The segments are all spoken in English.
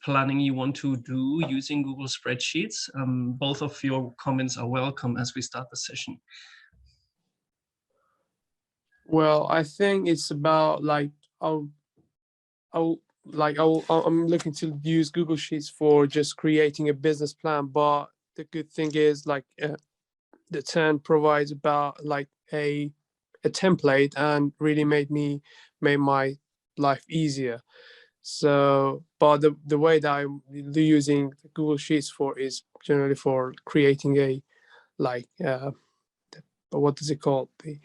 planning you want to do using Google Spreadsheets. Both of your comments are welcome as we start the session. Well, I think it's about like I'm looking to use Google Sheets for just creating a business plan. But the good thing is like the Turn provides about like a template and really made my life easier. So, but the way that I'm using Google Sheets for is generally for creating a like what is it called, the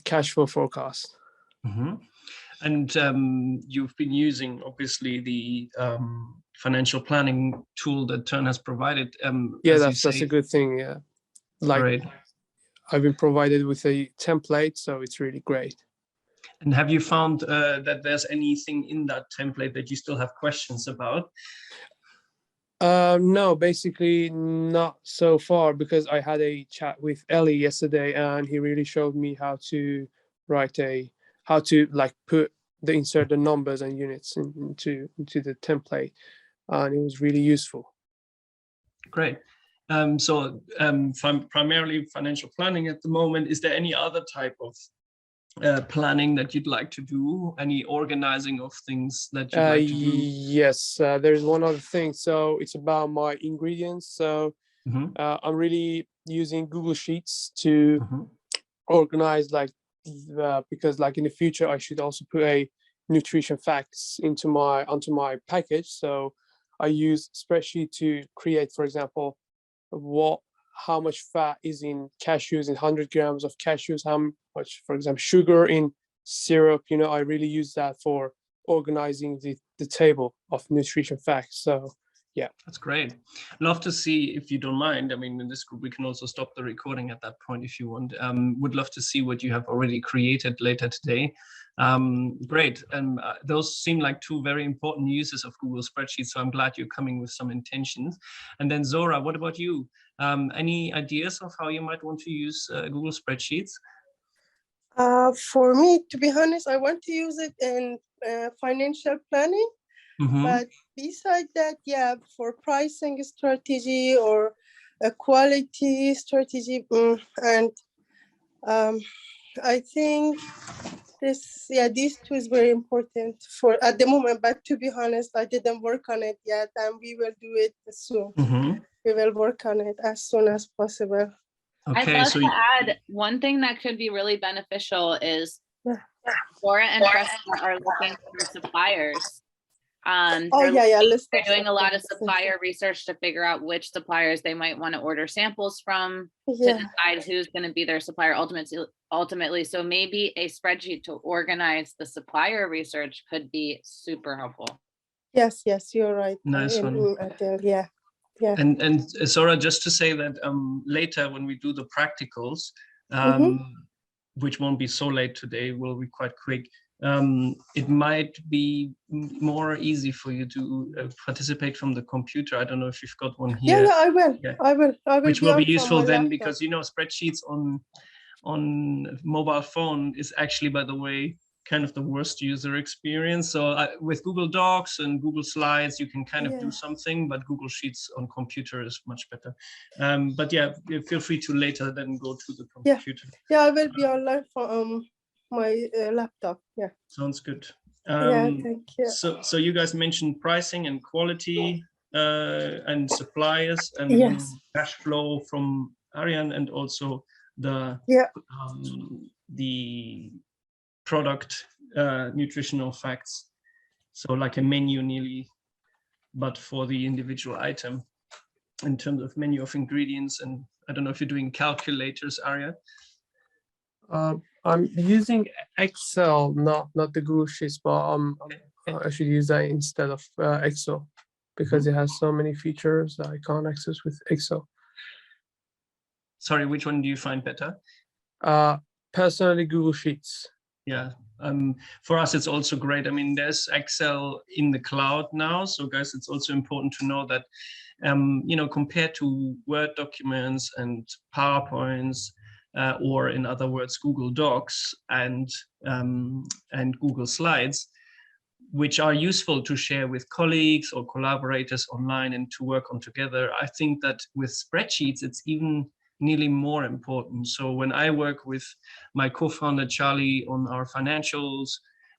cash flow forecast. Mm-hmm. And you've been using, obviously, the financial planning tool that Turn has provided. Yeah, that's a good thing. Yeah, like right. I've been provided with a template, so it's really great. And have you found that there's anything in that template that you still have questions about? No, basically not so far, because I had a chat with Ellie yesterday and he really showed me how to like insert the numbers and units into the template, and it was really useful. Great. So primarily financial planning at the moment. Is there any other type of planning that you'd like to do? Any organizing of things that you'd like to do? Yes, there's one other thing. So it's about my ingredients. So I'm really using Google Sheets to organize, like because like in the future I should also put a nutrition facts onto my package. So I use Spreadsheet to create, for example, how much fat is in cashews, in 100 grams of cashews, how much, for example, sugar in syrup. I really use that for organizing the table of nutrition facts. So yeah, that's great. Love to see, if you don't mind, I mean, in this group we can also stop the recording at that point if you want. Would love to see what you have already created later today. Great. And those seem like two very important uses of Google Spreadsheets, so I'm glad you're coming with some intentions. And then Zora, what about you? Any ideas of how you might want to use Google Spreadsheets? For me, to be honest, I want to use it in financial planning. But beside that, yeah, for pricing strategy or a quality strategy, and I think these two is very important for at the moment. But to be honest, I didn't work on it yet, and we will do it soon. We will work on it as soon as possible. Okay, I'd love to add one thing that could be really beneficial is Laura and Preston are looking for suppliers. They're doing a lot of supplier research to figure out which suppliers they might want to order samples from, to decide who's going to be their supplier ultimately. So maybe a spreadsheet to organize the supplier research could be super helpful. Yes, you're right. Nice one. Yeah. And Zora, just to say that later when we do the practicals, which won't be so late today, will be quite quick. It might be more easy for you to participate from the computer. I don't know if you've got one here. Yeah, I will. Yeah. I will. Which will be useful then, because spreadsheets on mobile phone is actually, by the way, kind of the worst user experience. So with Google Docs and Google Slides, you can kind of do something, but Google Sheets on computer is much better. But yeah, feel free to later then go to the computer. Yeah, I will be online for my laptop. Yeah. Sounds good. Thank you. So you guys mentioned pricing and quality and suppliers and cash flow from Ariane, and also the product nutritional facts. So like a menu nearly, but for the individual item in terms of menu of ingredients. And I don't know if you're doing calculators, Arya. I'm using Excel, not the Google Sheets, but I should use that instead of Excel, because it has so many features that I can't access with Excel. Sorry, which one do you find better? Personally, Google Sheets. Yeah, for us, it's also great. I mean, there's Excel in the cloud now. So guys, it's also important to know that, compared to Word documents and PowerPoints, or in other words, Google Docs and Google Slides, which are useful to share with colleagues or collaborators online and to work on together. I think that with spreadsheets, it's even nearly more important. So when I work with my co-founder Charlie on our financials,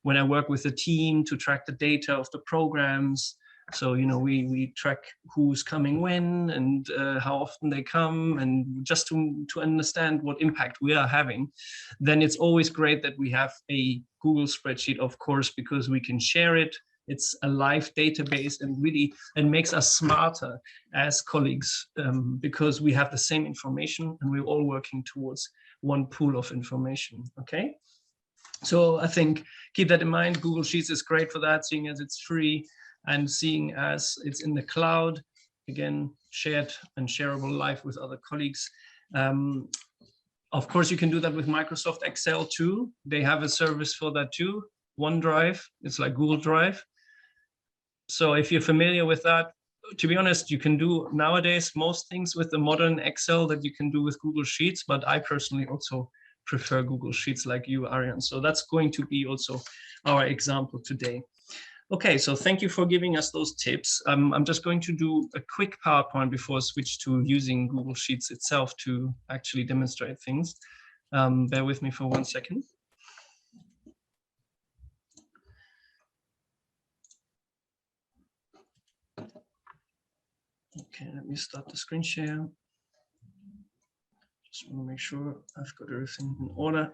when I work with the team to track the data of the programs, so we track who's coming when and how often they come, and just to understand what impact we are having, then it's always great that we have a Google spreadsheet, of course, because we can share it. It's a live database and makes us smarter as colleagues, because we have the same information and we're all working towards one pool of information. Okay, so I think keep that in mind. Google Sheets is great for that, seeing as it's free and seeing as it's in the cloud, again, shared and shareable live with other colleagues. Of course, you can do that with Microsoft Excel too. They have a service for that too. OneDrive, it's like Google Drive. So if you're familiar with that, to be honest, you can do nowadays most things with the modern Excel that you can do with Google Sheets, but I personally also prefer Google Sheets like you, Ariane. So that's going to be also our example today. Okay, so thank you for giving us those tips. I'm just going to do a quick PowerPoint before I switch to using Google Sheets itself to actually demonstrate things. Bear with me for 1 second. Okay, let me start the screen share. Just want to make sure I've got everything in order.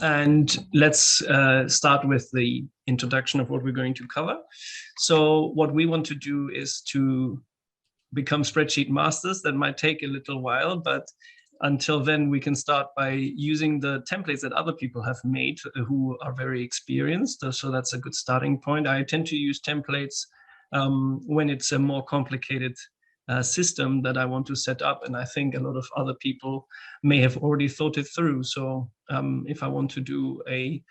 And let's start with the introduction of what we're going to cover. So what we want to do is to become spreadsheet masters. That might take a little while, but until then we can start by using the templates that other people have made who are very experienced. So that's a good starting point. I tend to use templates when it's a more complicated system that I want to set up, and I think a lot of other people may have already thought it through. So if I want to do a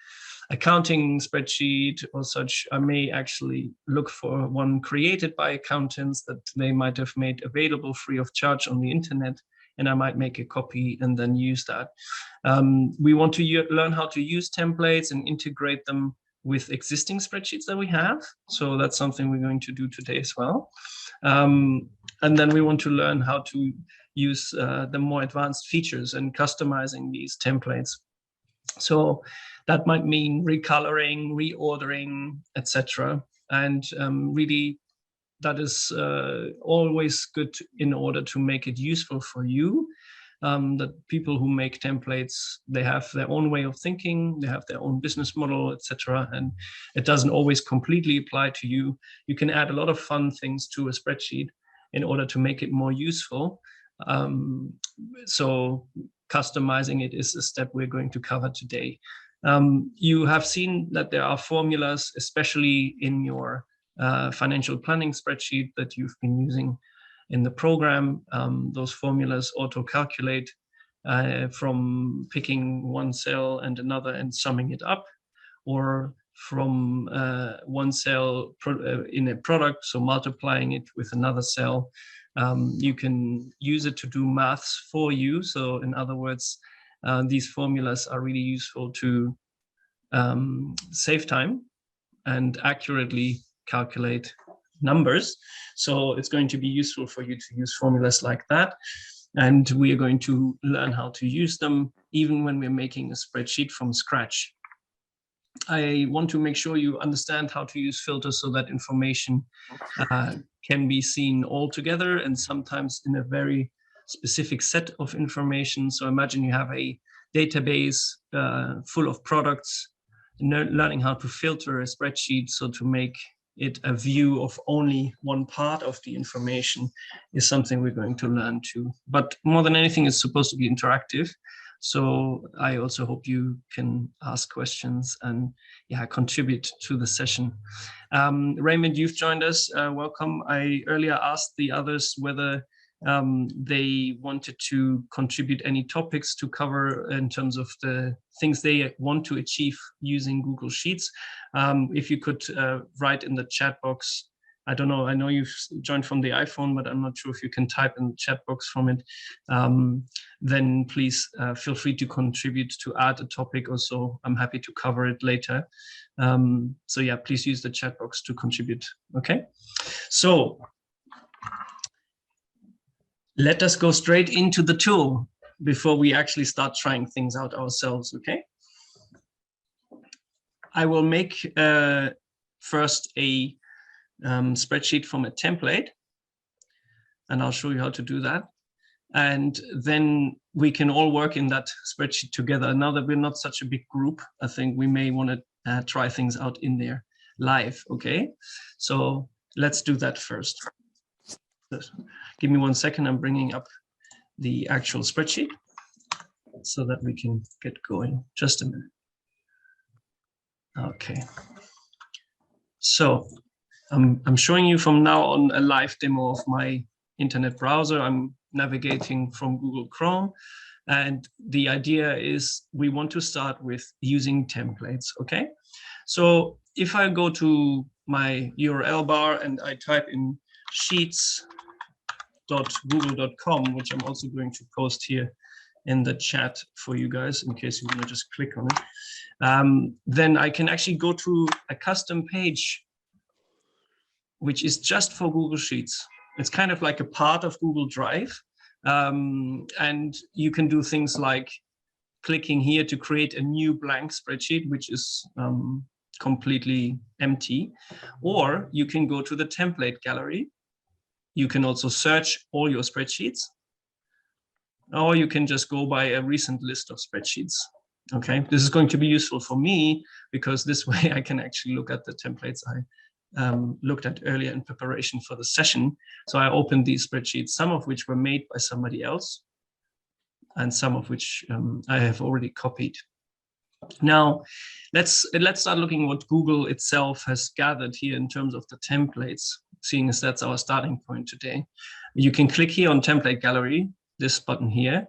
accounting spreadsheet or such, I may actually look for one created by accountants that they might have made available free of charge on the internet, and I might make a copy and then use that. We want to learn how to use templates and integrate them with existing spreadsheets that we have. So that's something we're going to do today as well. And then we want to learn how to use the more advanced features and customizing these templates. So that might mean recoloring, reordering, etc. And really, that is always good in order to make it useful for you. That people who make templates, they have their own way of thinking, they have their own business model, etc. And it doesn't always completely apply to you. You can add a lot of fun things to a spreadsheet in order to make it more useful. So customizing it is a step we're going to cover today. You have seen that there are formulas, especially in your financial planning spreadsheet that you've been using in the program. Those formulas auto-calculate from picking one cell and another and summing it up, or from one cell in a product, so multiplying it with another cell. You can use it to do maths for you. So in other words, these formulas are really useful to save time and accurately calculate numbers. So it's going to be useful for you to use formulas like that. And we are going to learn how to use them even when we're making a spreadsheet from scratch. I want to make sure you understand how to use filters so that information can be seen all together and sometimes in a very specific set of information. So imagine you have a database full of products, learning how to filter a spreadsheet so to make it a view of only one part of the information is something we're going to learn too. But more than anything, it's supposed to be interactive. So I also hope you can ask questions and contribute to the session. Raymond, you've joined us. Welcome. I earlier asked the others whether they wanted to contribute any topics to cover in terms of the things they want to achieve using Google Sheets. If you could write in the chat box I don't know, I know you've joined from the iPhone, but I'm not sure if you can type in the chat box from it. Then please feel free to contribute to add a topic or so. I'm happy to cover it later. So yeah, please use the chat box to contribute, okay? So let us go straight into the tool before we actually start trying things out ourselves, okay? I will make first a spreadsheet from a template, and I'll show you how to do that. And then we can all work in that spreadsheet together. Now that we're not such a big group, I think we may want to try things out in there live, okay? So let's do that first. Give me 1 second, I'm bringing up the actual spreadsheet so that we can get going. Just a minute. Okay. So I'm showing you from now on a live demo of my internet browser. I'm navigating from Google Chrome. And the idea is we want to start with using templates, okay? So if I go to my URL bar and I type in sheets.google.com, which I'm also going to post here in the chat for you guys in case you want to just click on it, then I can actually go to a custom page which is just for Google Sheets. It's kind of like a part of Google Drive. And you can do things like clicking here to create a new blank spreadsheet, which is completely empty. Or you can go to the template gallery. You can also search all your spreadsheets. Or you can just go by a recent list of spreadsheets. Okay, this is going to be useful for me because this way I can actually look at the templates I looked at earlier in preparation for the session. So I opened these spreadsheets, some of which were made by somebody else and some of which I have already copied. Now, let's start looking what Google itself has gathered here in terms of the templates, seeing as that's our starting point today. You can click here on Template Gallery, this button here,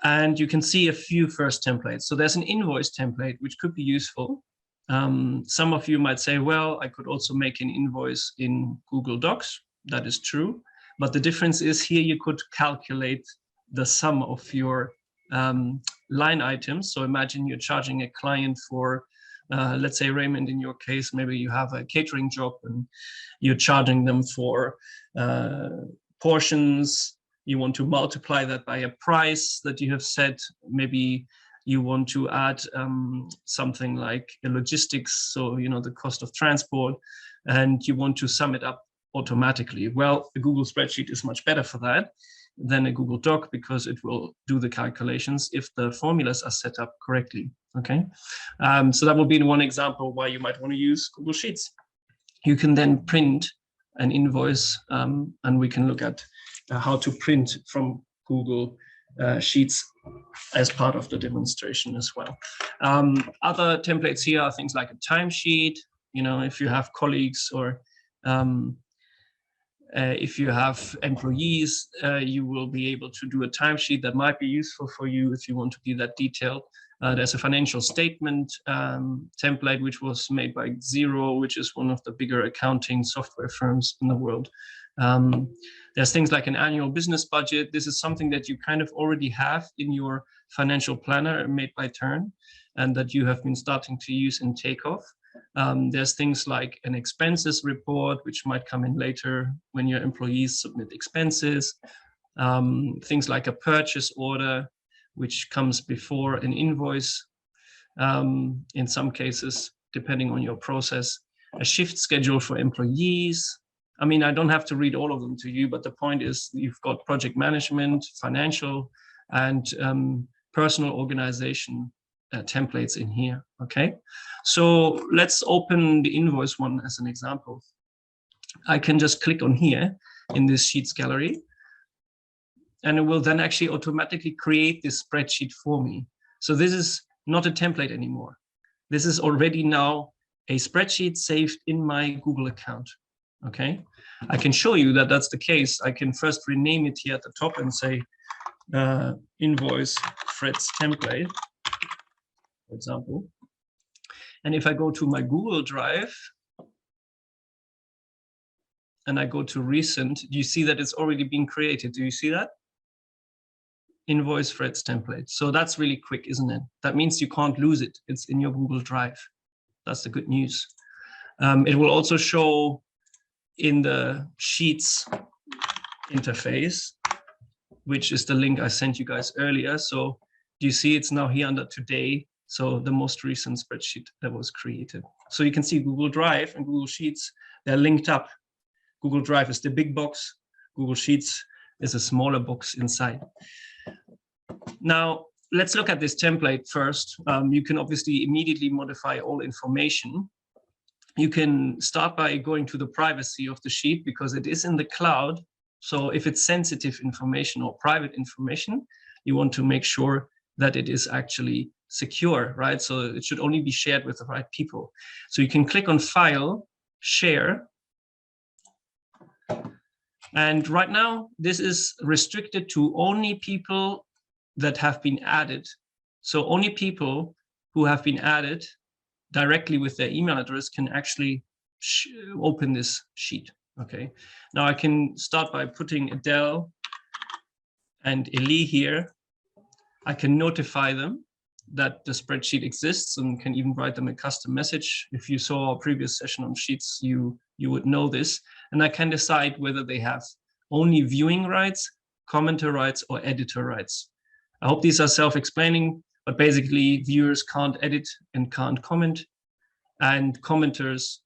and you can see a few first templates. So there's an invoice template, which could be useful. Some of you might say, well, I could also make an invoice in Google Docs. That is true. But the difference is here you could calculate the sum of your line items. So imagine you're charging a client for, let's say, Raymond, in your case, maybe you have a catering job and you're charging them for portions. You want to multiply that by a price that you have set. Maybe you want to add something like a logistics, so the cost of transport, and you want to sum it up automatically. Well, a Google spreadsheet is much better for that than a Google Doc because it will do the calculations if the formulas are set up correctly, okay? So that will be one example why you might want to use Google Sheets. You can then print an invoice, and we can look at how to print from Google Sheets as part of the demonstration as well. Other templates here are things like a timesheet. If you have colleagues or if you have employees, you will be able to do a timesheet that might be useful for you if you want to be that detailed. There's a financial statement template, which was made by Xero, which is one of the bigger accounting software firms in the world. There's things like an annual business budget. This is something that you kind of already have in your financial planner made by Tern and that you have been starting to use in Takeoff. There's things like an expenses report, which might come in later when your employees submit expenses. Things like a purchase order, which comes before an invoice in some cases, depending on your process. A shift schedule for employees. I mean, I don't have to read all of them to you, but the point is you've got project management, financial, and personal organization templates in here, okay? So let's open the invoice one as an example. I can just click on here in this Sheets gallery, and it will then actually automatically create this spreadsheet for me. So this is not a template anymore. This is already now a spreadsheet saved in my Google account. Okay, I can show you that that's the case. I can first rename it here at the top and say invoice Fred's template, for example. And if I go to my Google Drive, and I go to recent, you see that it's already been created. Do you see that? Invoice threads template. So that's really quick, isn't it? That means you can't lose it. It's in your Google Drive. That's the good news. It will also show in the Sheets interface, which is the link I sent you guys earlier. So do you see it's now here under today? So the most recent spreadsheet that was created. So you can see Google Drive and Google Sheets, they're linked up. Google Drive is the big box. Google Sheets is a smaller box inside. Now, let's look at this template first. You can obviously immediately modify all information. You can start by going to the privacy of the sheet because it is in the cloud. So if it's sensitive information or private information, you want to make sure that it is actually secure, right? So it should only be shared with the right people. So you can click on File, Share. And right now, this is restricted to only people that have been added. So only people who have been added directly with their email address can actually open this sheet, okay? Now I can start by putting Adele and Eli here. I can notify them that the spreadsheet exists and can even write them a custom message. If you saw our previous session on Sheets, you would know this. And I can decide whether they have only viewing rights, commenter rights, or editor rights. I hope these are self-explaining, but basically viewers can't edit and can't comment, and commenters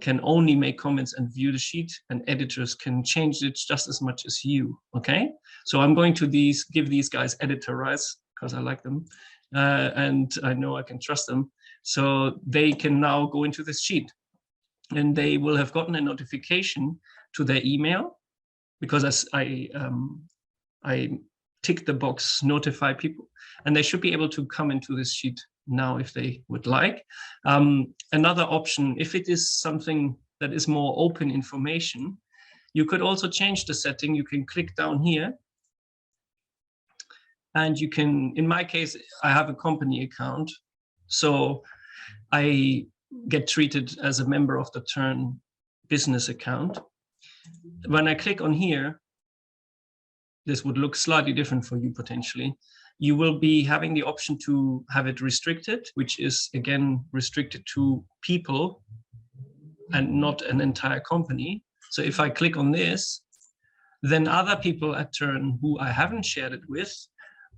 can only make comments and view the sheet, and editors can change it just as much as you, okay? So I'm going to give these guys editor rights because I like them, and I know I can trust them. So they can now go into this sheet, and they will have gotten a notification to their email because as I tick the box, notify people, and they should be able to come into this sheet now if they would like. Another option, if it is something that is more open information, you could also change the setting. You can click down here and you can, in my case, I have a company account, so I get treated as a member of the Tern business account. When I click on here, this would look slightly different for you potentially. You will be having the option to have it restricted, which is again restricted to people and not an entire company. So if I click on this, then other people at Tern who I haven't shared it with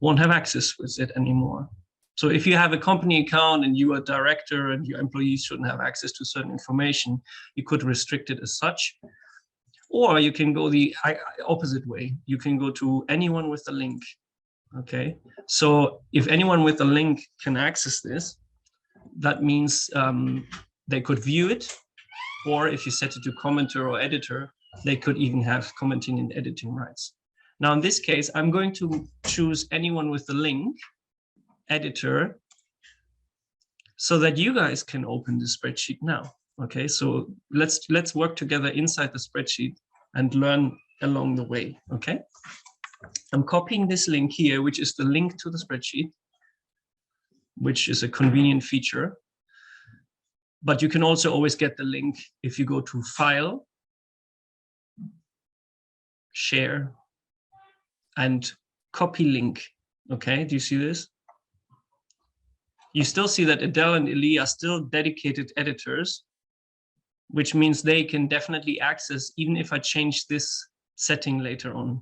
won't have access with it anymore. So if you have a company account and you are a director and your employees shouldn't have access to certain information, you could restrict it as such. Or you can go the opposite way. You can go to anyone with a link, okay? So if anyone with a link can access this, that means they could view it, or if you set it to commenter or editor, they could even have commenting and editing rights. Now in this case, I'm going to choose anyone with the link, editor, so that you guys can open the spreadsheet now. Okay, so let's work together inside the spreadsheet and learn along the way, okay? I'm copying this link here, which is the link to the spreadsheet, which is a convenient feature. But you can also always get the link if you go to File, Share, and Copy Link, okay? Do you see this? You still see that Adele and Eli are still dedicated editors, which means they can definitely access, even if I change this setting later on,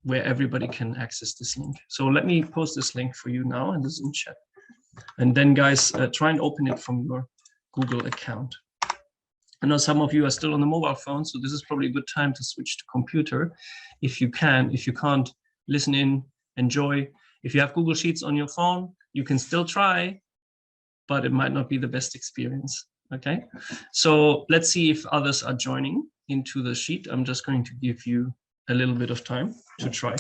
where everybody can access this link. So let me post this link for you now in the Zoom chat. And then guys, try and open it from your Google account. I know some of you are still on the mobile phone, so this is probably a good time to switch to computer if you can. If you can't, listen in, enjoy. If you have Google Sheets on your phone, you can still try, but it might not be the best experience. Okay, so let's see if others are joining into the sheet. I'm just going to give you a little bit of time to try.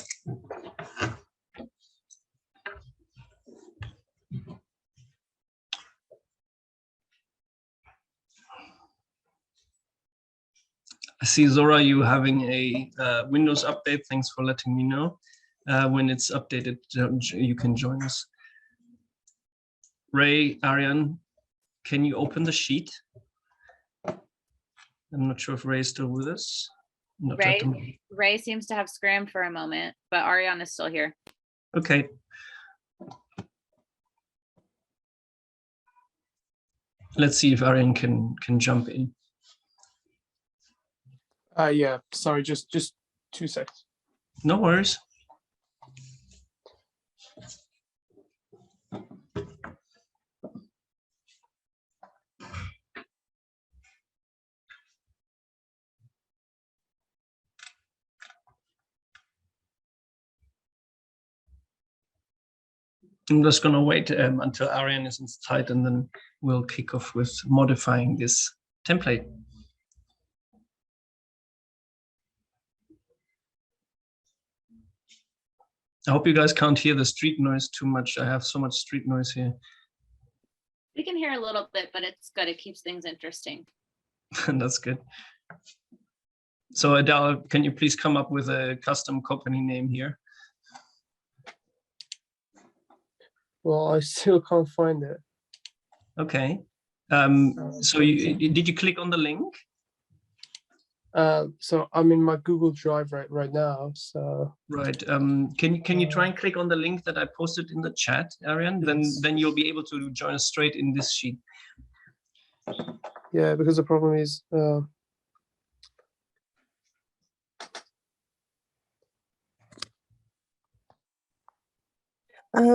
I see Zora, you having a Windows update. Thanks for letting me know. When it's updated, you can join us. Ray, Ariane, can you open the sheet? I'm not sure if Ray is still with us. Not at the moment. Ray seems to have scrammed for a moment, but Ariane is still here. Okay. Let's see if Ariane can jump in. Yeah, sorry, just 2 seconds. No worries. I'm just going to wait until Ariane is inside, and then we'll kick off with modifying this template. I hope you guys can't hear the street noise too much. I have so much street noise here. We can hear a little bit, but it's good. It keeps things interesting. That's good. So Adele, can you please come up with a custom company name here? Well, I still can't find it. Okay. So did you click on the link? So I'm in my Google Drive right now. So right. Can you try and click on the link that I posted in the chat, Ariane? Then you'll be able to join us straight in this sheet. Yeah, because the problem is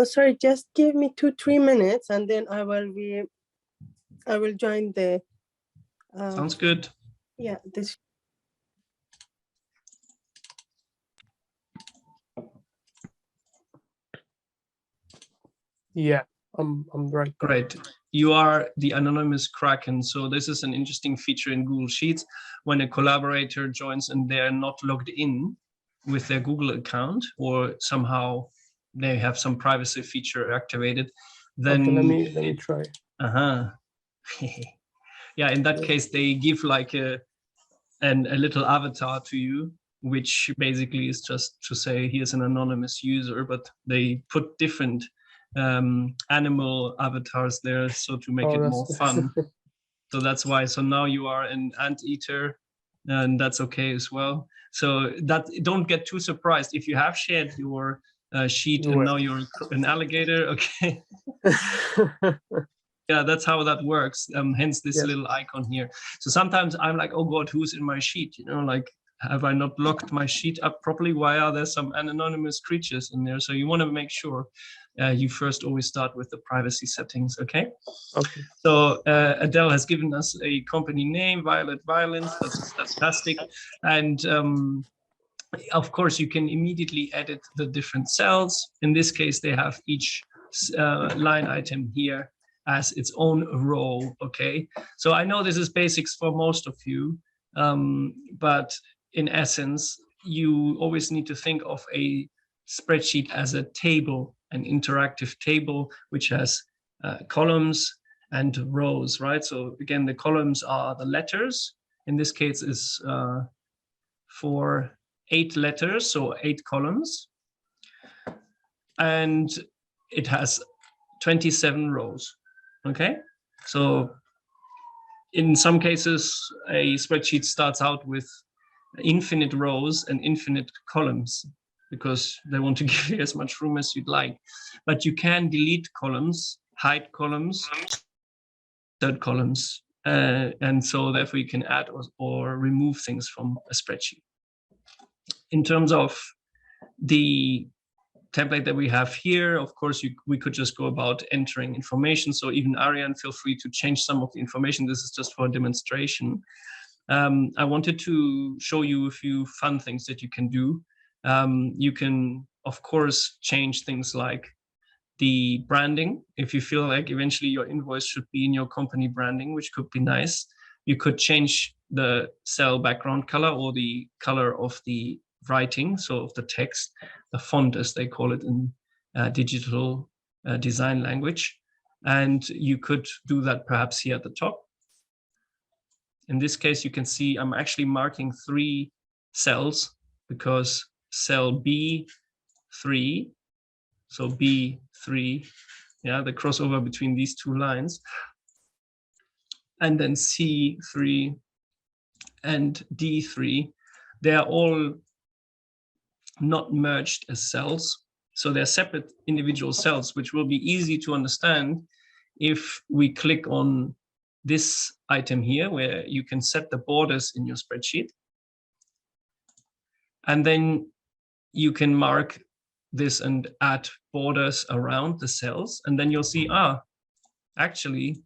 sorry, just give me 2-3 minutes, and then I will join the. Sounds good. Yeah, this. yeah, I'm right there. Great. You are the anonymous Kraken. So this is an interesting feature in Google Sheets. When a collaborator joins and they're not logged in with their Google account, or somehow they have some privacy feature activated, then okay, let me try. Yeah, in that case, they give like a little avatar to you, which basically is just to say here's an anonymous user, but they put different animal avatars there, so to make it more fun. So that's why. So now you are an anteater, and that's okay as well. So that, don't get too surprised if you have shared your sheet and now you're an alligator. Okay. Yeah, that's how that works. Hence this little icon here. So sometimes I'm like, oh God, who's in my sheet? You know, like, have I not locked my sheet up properly? Why are there some anonymous creatures in there? So you want to make sure you first always start with the privacy settings, okay? Okay. So Adele has given us a company name, Violet Violence. That's fantastic. And of course, you can immediately edit the different cells. In this case, they have each line item here as its own row, okay? So I know this is basics for most of you, but in essence, you always need to think of a spreadsheet as a table, an interactive table, which has columns and rows, right? So again, the columns are the letters. In this case is for 8 letters, so 8 columns. And it has 27 rows, okay? So in some cases, a spreadsheet starts out with infinite rows and infinite columns because they want to give you as much room as you'd like. But you can delete columns, hide columns, insert columns, and so therefore you can add or remove things from a spreadsheet. In terms of the template that we have here, of course, we could just go about entering information. So even Ariane, feel free to change some of the information. This is just for a demonstration. I wanted to show you a few fun things that you can do. You can, of course, change things like the branding. If you feel like eventually your invoice should be in your company branding, which could be nice, you could change the cell background color or the color of the writing, so of the text, the font as they call it in digital design language. And you could do that perhaps here at the top. In this case, you can see I'm actually marking 3 cells because cell B3, so B3, yeah, the crossover between these 2 lines, and then C3 and D3 they are all not merged as cells. So they're separate individual cells, which will be easy to understand if we click on this item here, where you can set the borders in your spreadsheet. And then you can mark this and add borders around the cells. And then you'll see, actually,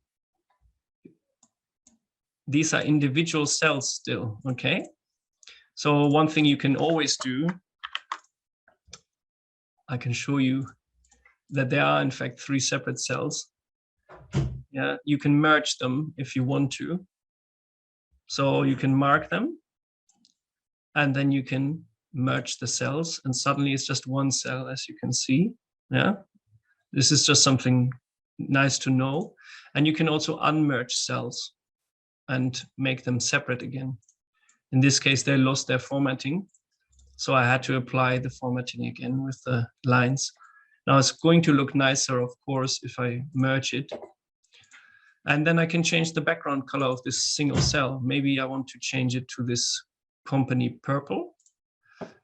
these are individual cells still, okay? So one thing you can always do, I can show you that there are in fact 3 separate cells. Yeah, you can merge them if you want to. So you can mark them and then you can merge the cells and suddenly it's just one cell, as you can see. Yeah, this is just something nice to know. And you can also unmerge cells and make them separate again. In this case, they lost their formatting. So I had to apply the formatting again with the lines. Now it's going to look nicer, of course, if I merge it. And then I can change the background color of this single cell. Maybe I want to change it to this company purple.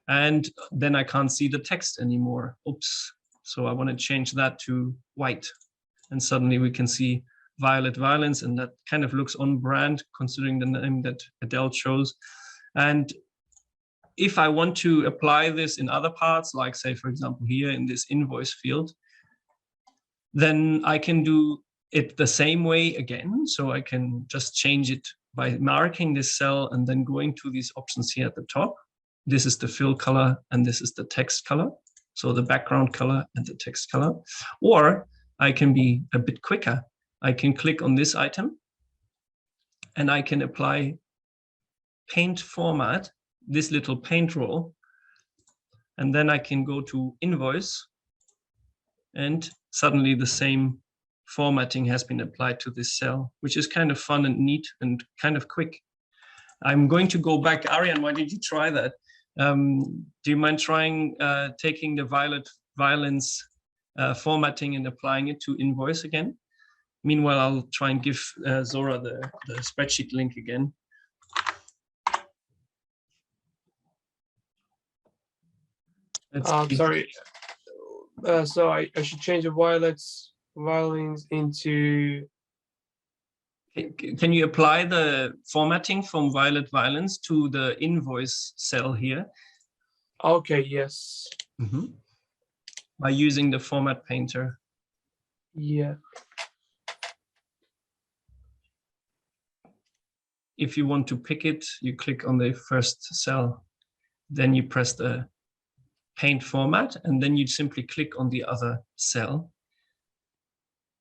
And then I can't see the text anymore. Oops. So I want to change that to white. And suddenly we can see Violet Violence, and that kind of looks on brand considering the name that Adele chose. And if I want to apply this in other parts, like say, for example, here in this invoice field, then I can do it the same way again. So I can just change it by marking this cell and then going to these options here at the top. This is the fill color and this is the text color. So the background color and the text color. Or I can be a bit quicker. I can click on this item and I can apply paint format, this little paint roll, and then I can go to invoice and suddenly the same formatting has been applied to this cell, which is kind of fun and neat and kind of quick. I'm going to go back. Ariane, why did you try that? Do you mind trying taking the Violet Violence formatting and applying it to invoice again? Meanwhile, I'll try and give Zora the spreadsheet link again. Sorry. So I should change the violins into. Can you apply the formatting from Violet Violence to the invoice cell here? Okay, yes. Mm-hmm. By using the format painter. Yeah. If you want to pick it, you click on the first cell. Then you press the paint format, and then you simply click on the other cell.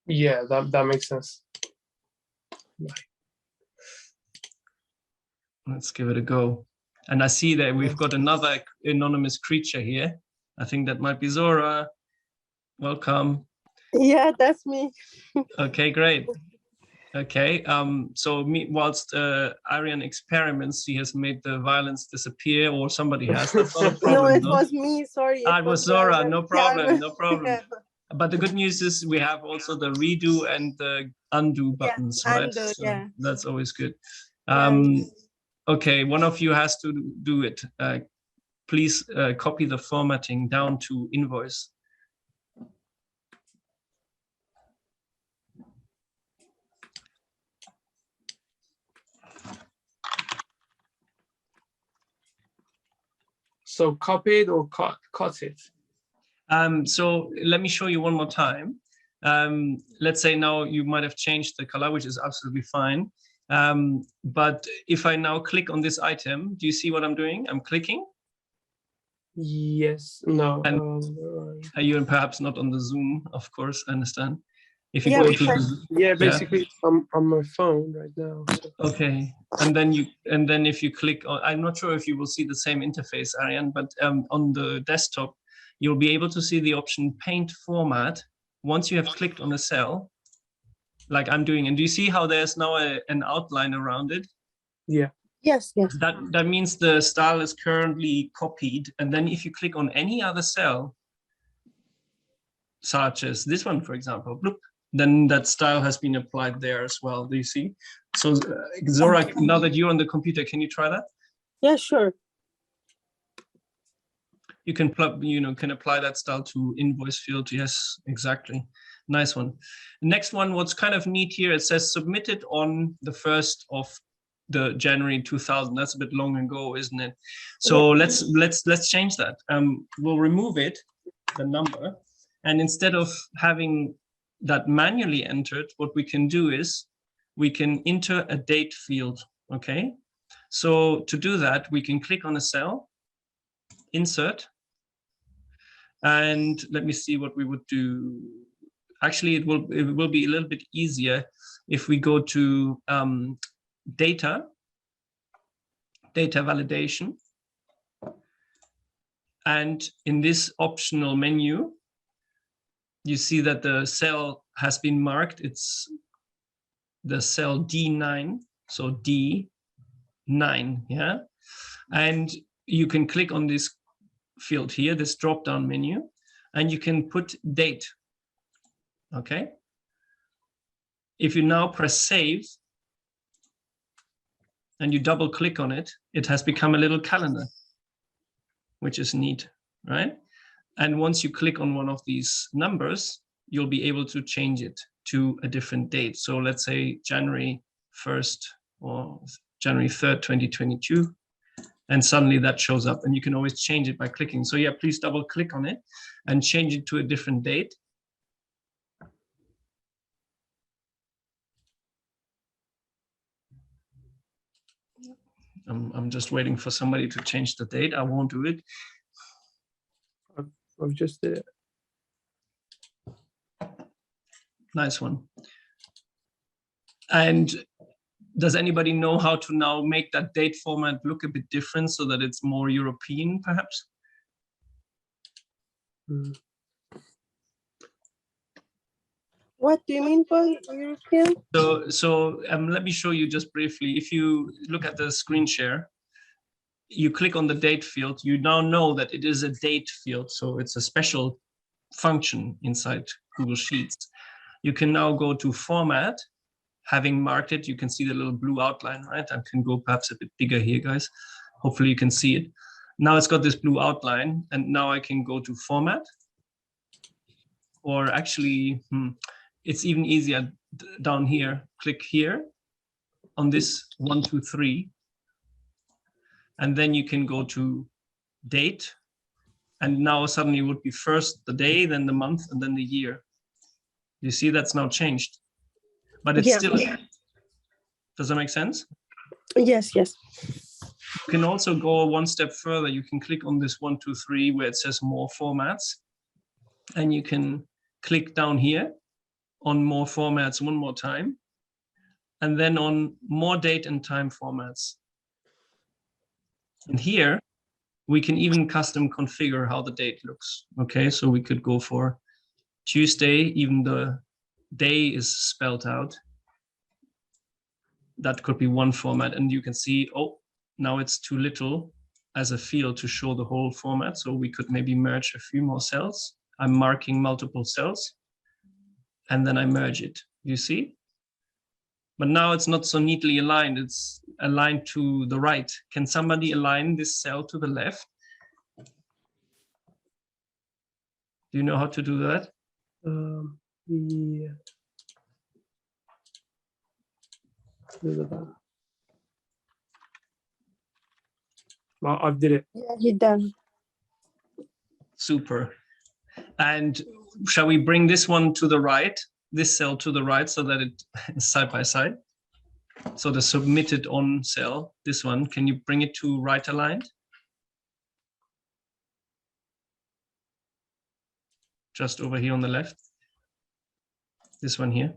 Yeah, that makes sense. Let's give it a go. And I see that we've got another anonymous creature here. I think that might be Zora. Welcome. Yeah, that's me. Okay, great. Okay, so whilst Ariane experiments, he has made the violence disappear, or somebody has. That's not a problem. No, it was me. Sorry. It was Zora. No problem. Yeah. No problem. Yeah. But the good news is we have also the redo and the undo buttons, right? Undo, So yeah. that's always good. Yeah. Okay, one of you has to do it. Please copy the formatting down to invoice. So copy it or cut it? So let me show you one more time. Let's say now you might have changed the color, which is absolutely fine. But if I now click on this item, do you see what I'm doing? I'm clicking. Yes. No. Are you perhaps not on the Zoom? Of course, I understand. If you Yeah, go to yeah, basically I'm on my phone right now. So. Okay, and then if you click on, I'm not sure if you will see the same interface, Ariane, but on the desktop, you'll be able to see the option Paint Format once you have clicked on a cell, like I'm doing. And do you see how there's now an outline around it? Yeah. Yes, yes. That means the style is currently copied. And then if you click on any other cell, such as this one, for example, bloop, then that style has been applied there as well. Do you see? So Zora, now that you're on the computer, can you try that? Yeah, sure. You can plug, can apply that style to invoice field. Yes, exactly. Nice one. Next one, what's kind of neat here, it says submitted on the 1st of the January 2000. That's a bit long ago, isn't it? So let's change that. We'll remove it, the number, and instead of having that manually entered, what we can do is we can enter a date field. Okay. So to do that, we can click on a cell, insert, and let me see what we would do. Actually, it will be a little bit easier if we go to data validation. And in this optional menu, you see that the cell has been marked. It's the cell D9, so D9, yeah? And you can click on this field here, this drop-down menu, and you can put date, okay? If you now press save, and you double click on it, it has become a little calendar, which is neat, right? And once you click on one of these numbers, you'll be able to change it to a different date. So let's say January 1st or January 3rd, 2022, and suddenly that shows up, and you can always change it by clicking. So yeah, please double click on it and change it to a different date. I'm just waiting for somebody to change the date. I won't do it. I've just did it. Nice one. And does anybody know how to now make that date format look a bit different so that it's more European, perhaps? What do you mean by European? So let me show you just briefly. If you look at the screen share, you click on the date field, you now know that it is a date field. So it's a special function inside Google Sheets. You can now go to format. Having marked it, you can see the little blue outline, right? I can go perhaps a bit bigger here, guys. Hopefully you can see it. Now it's got this blue outline, and now I can go to format. Or actually, it's even easier down here. Click here on this 1, 2, 3. And then you can go to date. And now suddenly it would be first the day, then the month, and then the year. You see that's now changed. But it's still, does that make sense? Yes, yes. You can also go one step further. You can click on this 1, 2, 3 where it says more formats. And you can click down here on more formats one more time. And then on more date and time formats. And here, we can even custom configure how the date looks. Okay, so we could go for Tuesday, even the day is spelled out. That could be one format, and you can see, oh, now it's too little as a field to show the whole format. So we could maybe merge a few more cells. I'm marking multiple cells, and then I merge it, you see? But now it's not so neatly aligned. It's aligned to the right. Can somebody align this cell to the left? Do you know how to do that? Yeah. Well, I did it. Yeah, you done. Super. And shall we bring this one to the right, this cell to the right, so that it is side by side? So the submitted on cell, this one, can you bring it to right aligned? Just over here on the left. This one here.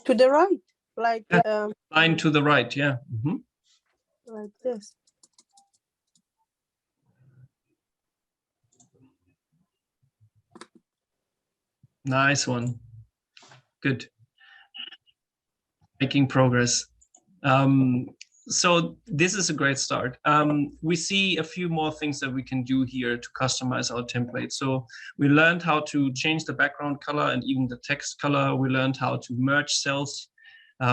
To the right, like line to the right, yeah. like this. Nice one. Good. Making progress. So this is a great start. We see a few more things that we can do here to customize our template. So we learned how to change the background color and even the text color. We learned how to merge cells.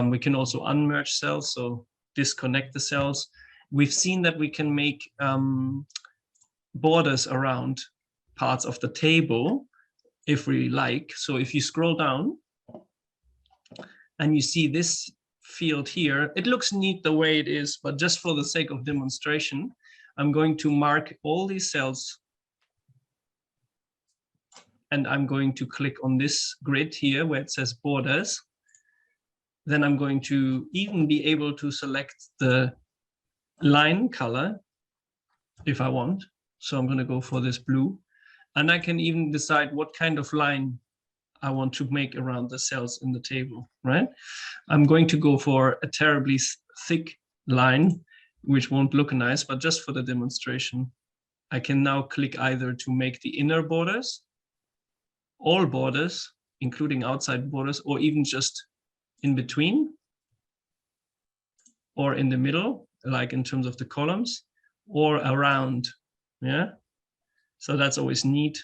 We can also unmerge cells. So disconnect the cells. We've seen that we can make borders around parts of the table if we like. So if you scroll down and you see this field here, it looks neat the way it is, but just for the sake of demonstration, I'm going to mark all these cells and I'm going to click on this grid here where it says borders. Then I'm going to even be able to select the line color if I want. So I'm going to go for this blue, and I can even decide what kind of line I want to make around the cells in the table, right? I'm going to go for a terribly thick line, which won't look nice, but just for the demonstration, I can now click either to make the inner borders, all borders, including outside borders, or even just in between, or in the middle, like in terms of the columns, or around, yeah? So that's always neat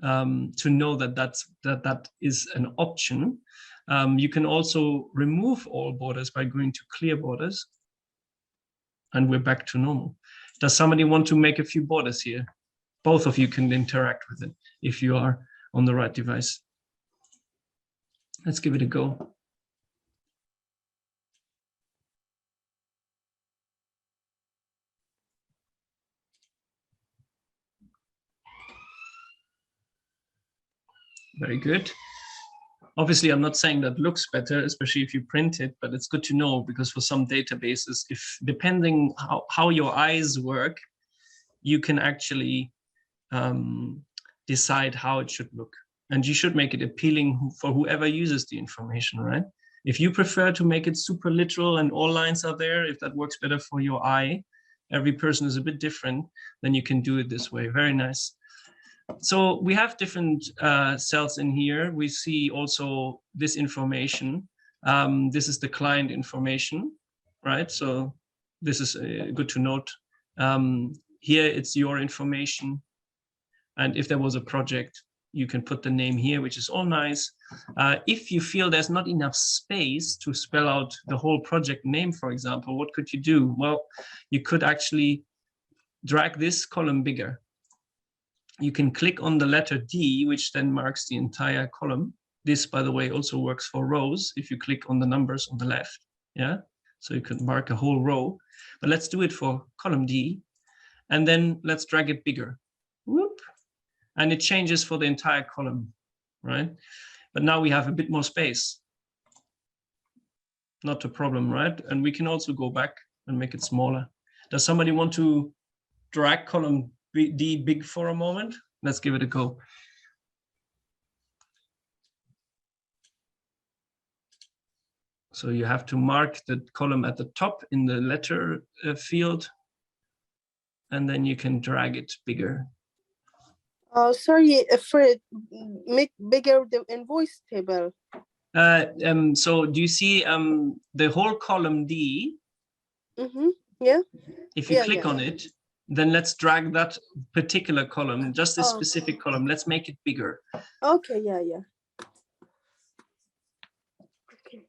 to know that that is an option. You can also remove all borders by going to clear borders, and we're back to normal. Does somebody want to make a few borders here? Both of you can interact with it if you are on the right device. Let's give it a go. Very good. Obviously, I'm not saying that looks better, especially if you print it, but it's good to know, because for some databases, if depending how your eyes work, you can actually decide how it should look. And you should make it appealing for whoever uses the information, right? If you prefer to make it super literal and all lines are there, if that works better for your eye, every person is a bit different, then you can do it this way. Very nice. So we have different cells in here. We see also this information. This is the client information, right? So this is good to note. Here it's your information. And if there was a project, you can put the name here, which is all nice. If you feel there's not enough space to spell out the whole project name, for example, what could you do? Well, you could actually drag this column bigger. You can click on the letter D, which then marks the entire column. This, by the way, also works for rows if you click on the numbers on the left. Yeah, so you could mark a whole row. But let's do it for column D. And then let's drag it bigger. Whoop. And it changes for the entire column, right? But now we have a bit more space. Not a problem, right? And we can also go back and make it smaller. Does somebody want to drag column D big for a moment? Let's give it a go. So you have to mark the column at the top in the letter field, and then you can drag it bigger. Oh, sorry, Fred, make bigger the invoice table. So do you see the whole column D? Mm-hmm. Yeah. If you click on it, then let's drag that particular column, just this specific column. Let's make it bigger. Okay, yeah. Okay.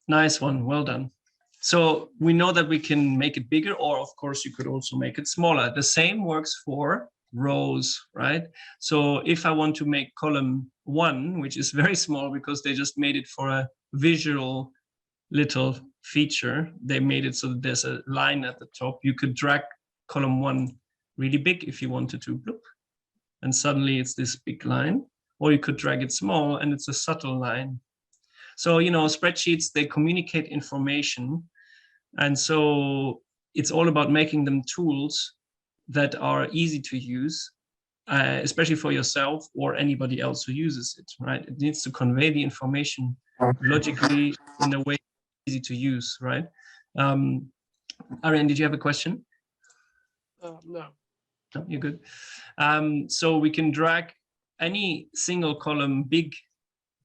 Nice one, well done. So we know that we can make it bigger, or of course you could also make it smaller. The same works for rows, right? So if I want to make column 1, which is very small because they just made it for a visual little feature, they made it so that there's a line at the top. You could drag column 1 really big if you wanted to, bloop, and suddenly it's this big line. Or you could drag it small and it's a subtle line. So, you know, spreadsheets, they communicate information. And so it's all about making them tools that are easy to use, especially for yourself or anybody else who uses it, right? It needs to convey the information logically in a way easy to use, right? Ariane, did you have a question? No. No, you're good. So we can drag any single column big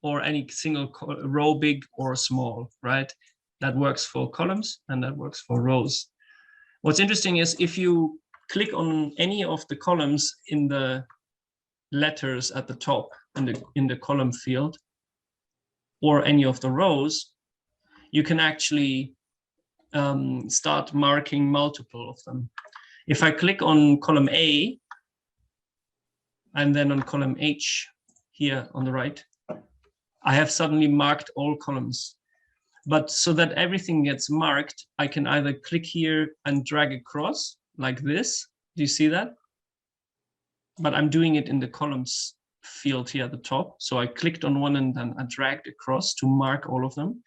or any single row big or small, right? That works for columns and that works for rows. What's interesting is if you click on any of the columns in the letters at the top, in the column field or any of the rows, you can actually start marking multiple of them. If I click on column A and then on column H here on the right, I have suddenly marked all columns. But so that everything gets marked, I can either click here and drag across like this. Do you see that? But I'm doing it in the columns field here at the top. So I clicked on one and then I dragged across to mark all of them.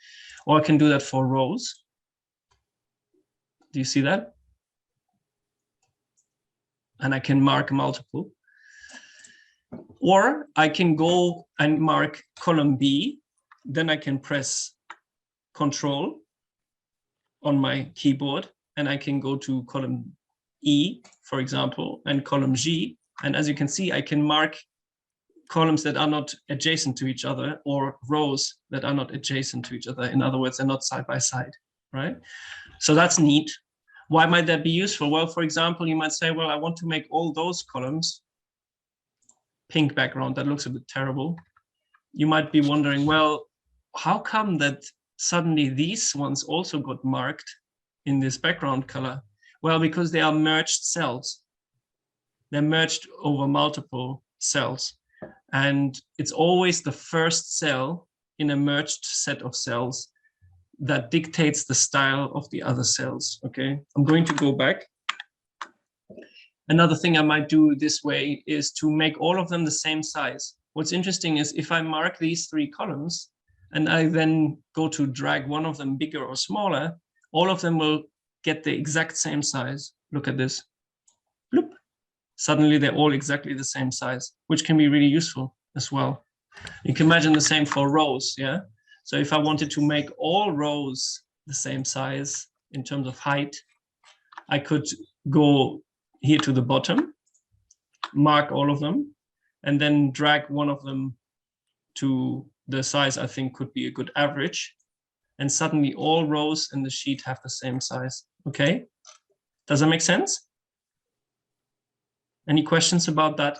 Or I can do that for rows. Do you see that? And I can mark multiple. Or I can go and mark column B. Then I can press Control on my keyboard, and I can go to column E, for example, and column G. And as you can see, I can mark columns that are not adjacent to each other or rows that are not adjacent to each other. In other words, they're not side by side, right? So that's neat. Why might that be useful? Well, for example, you might say, well, I want to make all those columns pink background. That looks a bit terrible. You might be wondering, well, how come that suddenly these ones also got marked in this background color? Well, because they are merged cells. They're merged over multiple cells. And it's always the first cell in a merged set of cells that dictates the style of the other cells, okay? I'm going to go back. Another thing I might do this way is to make all of them the same size. What's interesting is if I mark these 3 columns, and I then go to drag one of them bigger or smaller, all of them will get the exact same size. Look at this. Bloop. Suddenly they're all exactly the same size, which can be really useful as well. You can imagine the same for rows, yeah? So if I wanted to make all rows the same size in terms of height, I could go here to the bottom, mark all of them, and then drag one of them to the size I think could be a good average. And suddenly all rows in the sheet have the same size, okay? Does that make sense? Any questions about that?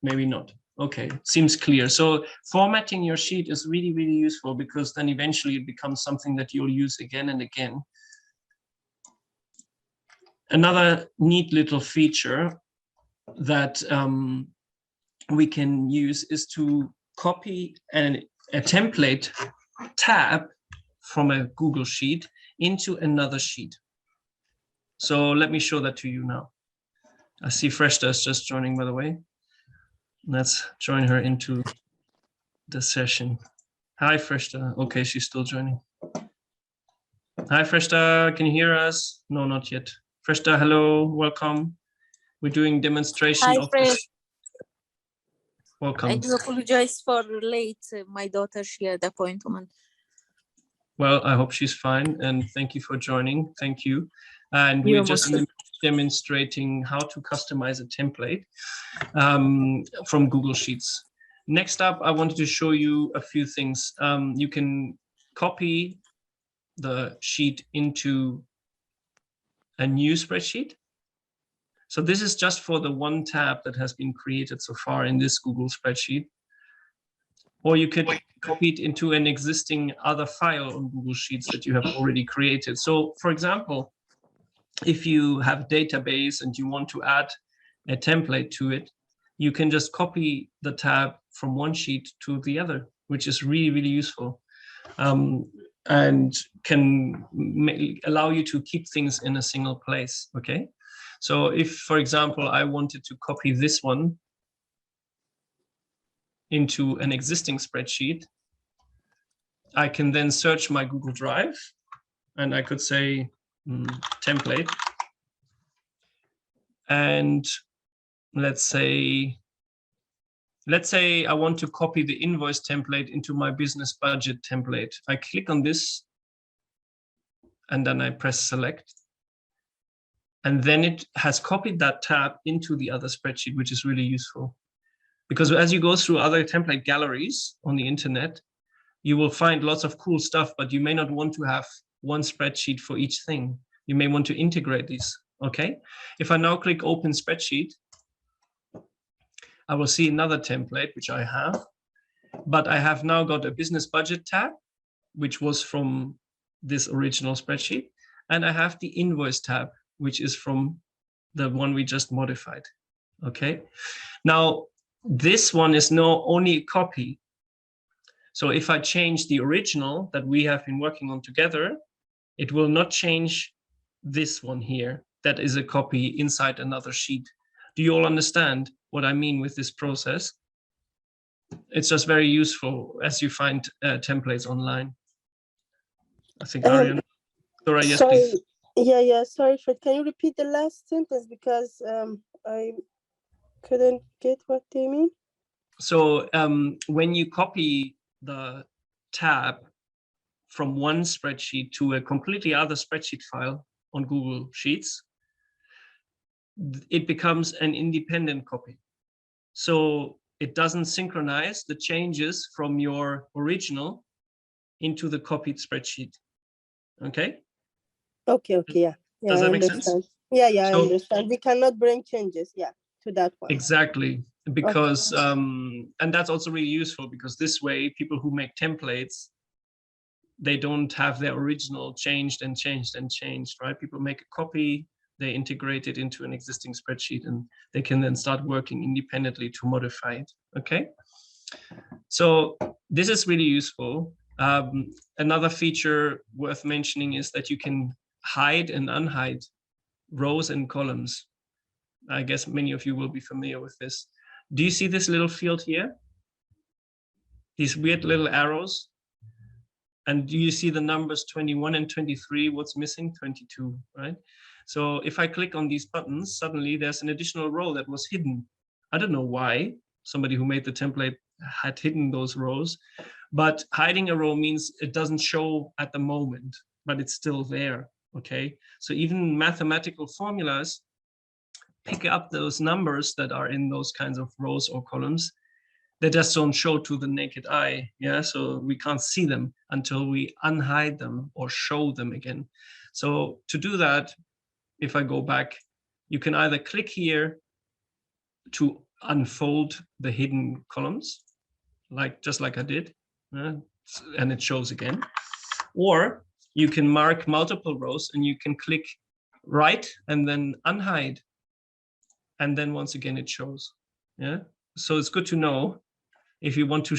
Maybe not. Okay, seems clear. So formatting your sheet is really, really useful because then eventually it becomes something that you'll use again and again. Another neat little feature that we can use is to copy a template tab from a Google Sheet into another sheet. So let me show that to you now. I see Freshta is just joining, by the way. Let's join her into the session. Hi, Freshta. Okay, she's still joining. Hi, Freshta. Can you hear us? No, not yet. Freshta, hello. Welcome. We're doing demonstration. Hi, of Fresh. Welcome. I do apologize for late. My daughter, she had appointment. Well, I hope she's fine, and thank you for joining. Thank you. And we're just demonstrating how to customize a template from Google Sheets. Next up, I wanted to show you a few things. You can copy the sheet into a new spreadsheet. So this is just for the one tab that has been created so far in this Google spreadsheet. Or you could copy it into an existing other file on Google Sheets that you have already created. So for example, if you have a database and you want to add a template to it, you can just copy the tab from one sheet to the other, which is really, really useful. And can allow you to keep things in a single place, okay? So if, for example, I wanted to copy this one into an existing spreadsheet, I can then search my Google Drive and I could say template. And let's say I want to copy the invoice template into my business budget template. I click on this and then I press select. And then it has copied that tab into the other spreadsheet, which is really useful. Because as you go through other template galleries on the internet, you will find lots of cool stuff, but you may not want to have one spreadsheet for each thing. You may want to integrate these, okay? If I now click Open Spreadsheet, I will see another template, which I have, but I have now got a business budget tab, which was from this original spreadsheet, and I have the invoice tab, which is from the one we just modified, okay? Now, this one is now only a copy. So if I change the original that we have been working on together, it will not change this one here. That is a copy inside another sheet. Do you all understand what I mean with this process? It's just very useful as you find templates online. I think Arian. Dora, yes, sorry. please. Yeah, sorry, Fred. Can you repeat the last sentence because I couldn't get what they mean? So when you copy the tab from one spreadsheet to a completely other spreadsheet file on Google Sheets, it becomes an independent copy. So it doesn't synchronize the changes from your original into the copied spreadsheet. Okay? Okay, yeah. Does that I make sense? Yeah, So, I understand. We cannot bring changes, to that one. Exactly, because, and that's also really useful because this way, people who make templates, they don't have their original changed, right? People make a copy, they integrate it into an existing spreadsheet, and they can then start working independently to modify it, okay? So this is really useful. Another feature worth mentioning is that you can hide and unhide rows and columns. I guess many of you will be familiar with this. Do you see this little field here? These weird little arrows? And do you see the numbers 21 and 23? What's missing? 22, right? So if I click on these buttons, suddenly there's an additional row that was hidden. I don't know why. Somebody who made the template had hidden those rows, but hiding a row means it doesn't show at the moment, but it's still there, okay? So even mathematical formulas pick up those numbers that are in those kinds of rows or columns. They just don't show to the naked eye, yeah? So we can't see them until we unhide them or show them again. So to do that, if I go back, you can either click here to unfold the hidden columns, just like I did, and it shows again. Or you can mark multiple rows and you can click right and then unhide. And then once again, it shows, yeah? So it's good to know if you want to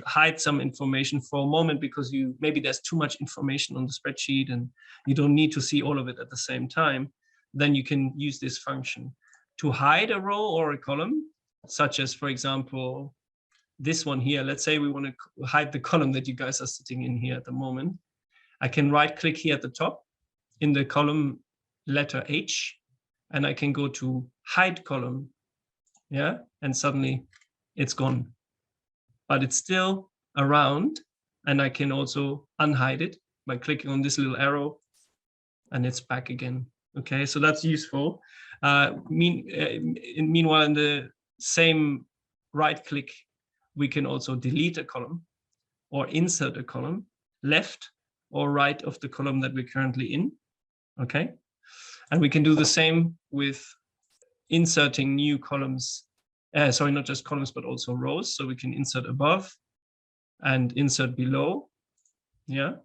hide some information for a moment because maybe there's too much information on the spreadsheet and you don't need to see all of it at the same time, then you can use this function to hide a row or a column, such as, for example, this one here. Let's say we want to hide the column that you guys are sitting in here at the moment. I can right click here at the top in the column letter H, and I can go to hide column, yeah, and suddenly it's gone. But it's still around, and I can also unhide it by clicking on this little arrow, and it's back again. Okay, so that's useful. Meanwhile, in the same right click, we can also delete a column or insert a column left or right of the column that we're currently in. Okay, and we can do the same with inserting new columns. Sorry, not just columns, but also rows. So we can insert above and insert below, yeah,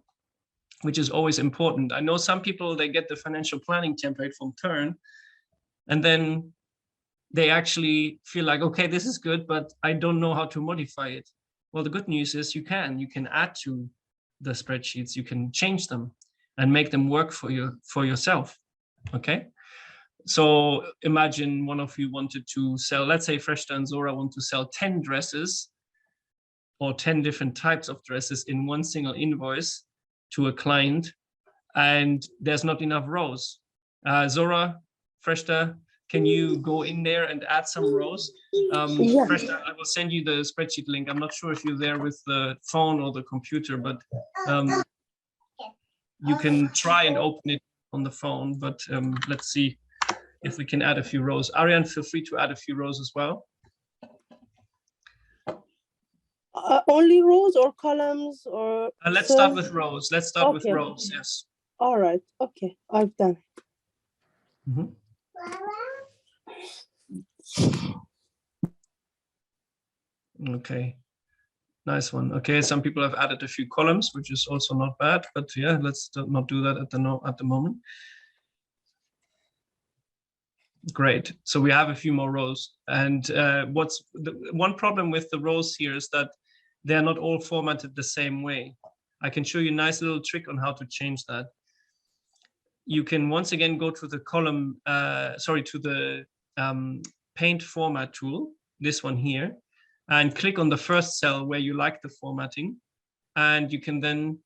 which is always important. I know some people, they get the financial planning template from Tern, and then they actually feel like, okay, this is good, but I don't know how to modify it. Well, the good news is you can add to the spreadsheets, you can change them and make them work for yourself, okay? So imagine one of you wanted to sell, let's say Freshta and Zora want to sell 10 dresses or 10 different types of dresses in one single invoice to a client, and there's not enough rows. Zora, Freshta, can you go in there and add some rows? Freshta, I will send you the spreadsheet link. I'm not sure if you're there with the phone or the computer, but you can try and open it on the phone, but let's see if we can add a few rows. Ariane, feel free to add a few rows as well. Only rows or columns or? Let's start with rows. Let's start with rows, yes. All right. Okay, I've done. Okay, nice one. Okay, some people have added a few columns, which is also not bad, but yeah, let's not do that at the moment. Great. So we have a few more rows, and what's the one problem with the rows here is that they're not all formatted the same way. I can show you a nice little trick on how to change that. You can once again go to the column, to the paint format tool, this one here, and click on the first cell where you like the formatting, and you can then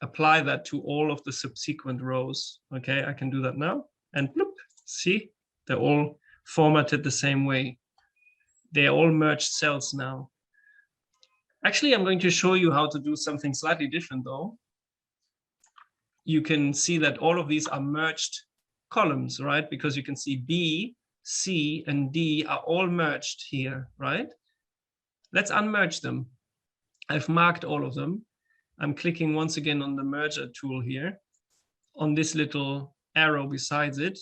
apply that to all of the subsequent rows. Okay, I can do that now, and bloop, see, they're all formatted the same way. They're all merged cells now. Actually, I'm going to show you how to do something slightly different though. You can see that all of these are merged columns, right? Because you can see B, C, and D are all merged here, right? Let's unmerge them. I've marked all of them. I'm clicking once again on the merger tool here, on this little arrow besides it,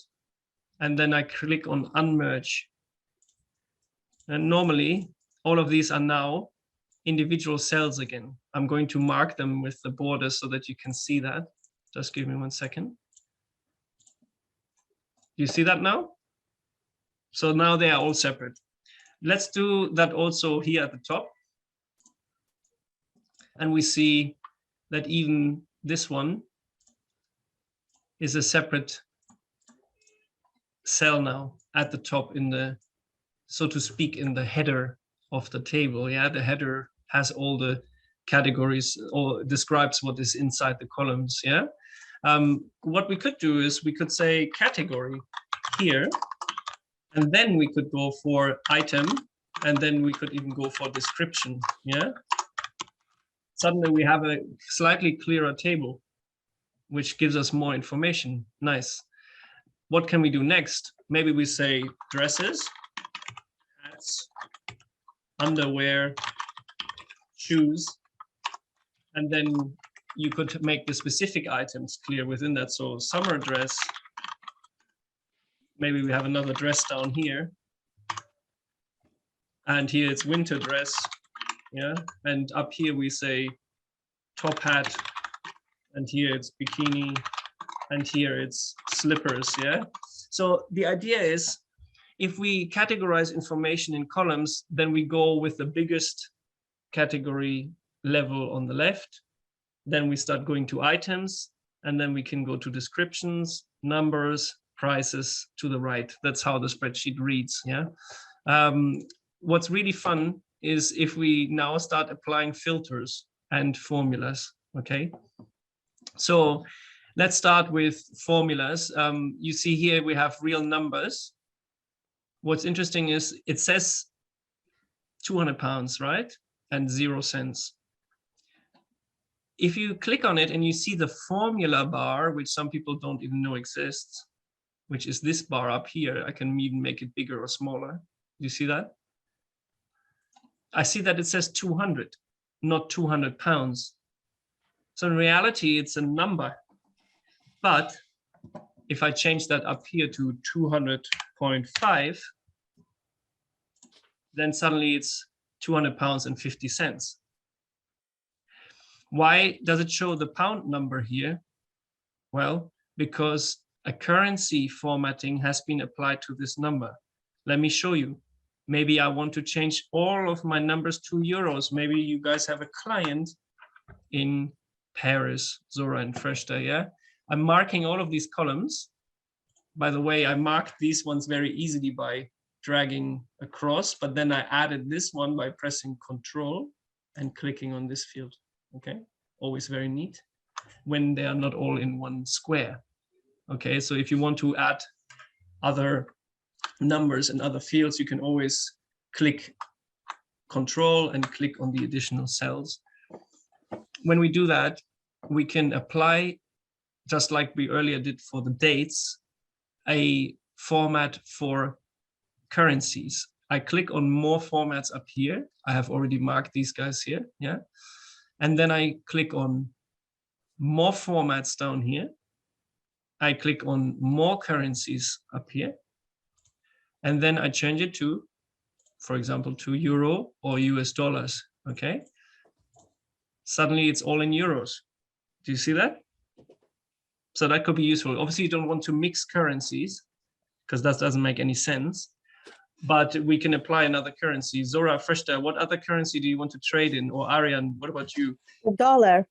and then I click on unmerge. And normally, all of these are now individual cells again. I'm going to mark them with the borders so that you can see that. Just give me 1 second. You see that now? So now they are all separate. Let's do that also here at the top. And we see that even this one is a separate cell now at the top in the, so to speak, in the header of the table. Yeah, the header has all the categories or describes what is inside the columns. Yeah. What we could do is we could say category here, and then we could go for item, and then we could even go for description. Yeah. Suddenly we have a slightly clearer table, which gives us more information. Nice. What can we do next? Maybe we say dresses, hats, underwear, shoes, and then you could make the specific items clear within that. So summer dress, maybe we have another dress down here. And here it's winter dress, yeah? And up here we say top hat, and here it's bikini, and here it's slippers, yeah? So the idea is, if we categorize information in columns, then we go with the biggest category level on the left. Then we start going to items, and then we can go to descriptions, numbers, prices to the right. That's how the spreadsheet reads, yeah? What's really fun is if we now start applying filters and formulas, okay? So let's start with formulas. You see here we have real numbers. What's interesting is it says 200 pounds, right? And 0 cents. If you click on it and you see the formula bar, which some people don't even know exists, which is this bar up here, I can even make it bigger or smaller. You see that? I see that it says 200, not 200 pounds. So in reality, it's a number. But if I change that up here to 200.5, then suddenly it's 200 pounds and 50 cents. Why does it show the pound number here? Well, because a currency formatting has been applied to this number. Let me show you. Maybe I want to change all of my numbers to euros. Maybe you guys have a client in Paris, Zora and Freshta, yeah? I'm marking all of these columns. By the way, I marked these ones very easily by dragging across, but then I added this one by pressing Control and clicking on this field, okay? Always very neat when they are not all in one square, okay? So if you want to add other numbers and other fields, you can always click Control and click on the additional cells. When we do that, we can apply, just like we earlier did for the dates, a format for currencies. I click on more formats up here. I have already marked these guys here, yeah? And then I click on more formats down here. I click on more currencies up here, and then I change it to, for example, to euro or US dollars, okay? Suddenly it's all in euros. Do you see that? So that could be useful. Obviously you don't want to mix currencies because that doesn't make any sense, but we can apply another currency. Zora, Freshta, what other currency do you want to trade in? Or Ariane, what about you? Dollar.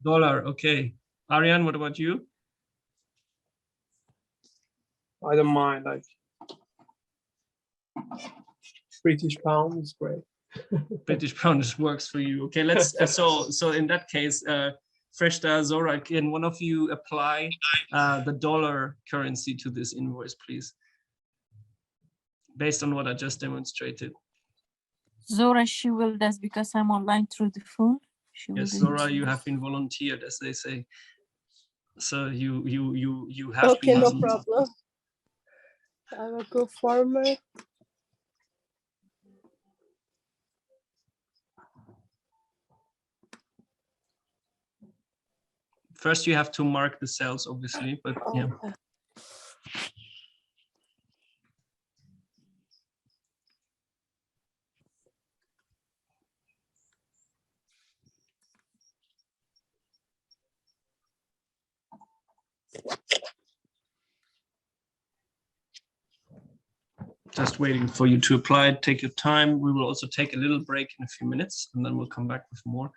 Dollar, okay. Ariane, what about you? I don't mind, like British pound is great. British pound works for you. Okay, let's so in that case, Freshta, Zora, can one of you apply the dollar currency to this invoice, please? Based on what I just demonstrated. Zora, she will does because I'm online through the phone. She will Yes, do Zora, it. you have been volunteered, as they say. So you have Okay, been. no problem. I will go forward. First, you have to mark the cells, obviously, but yeah. Okay. Just waiting for you to apply. Take your time. We will also take a little break in a few minutes, and then we'll come back with more.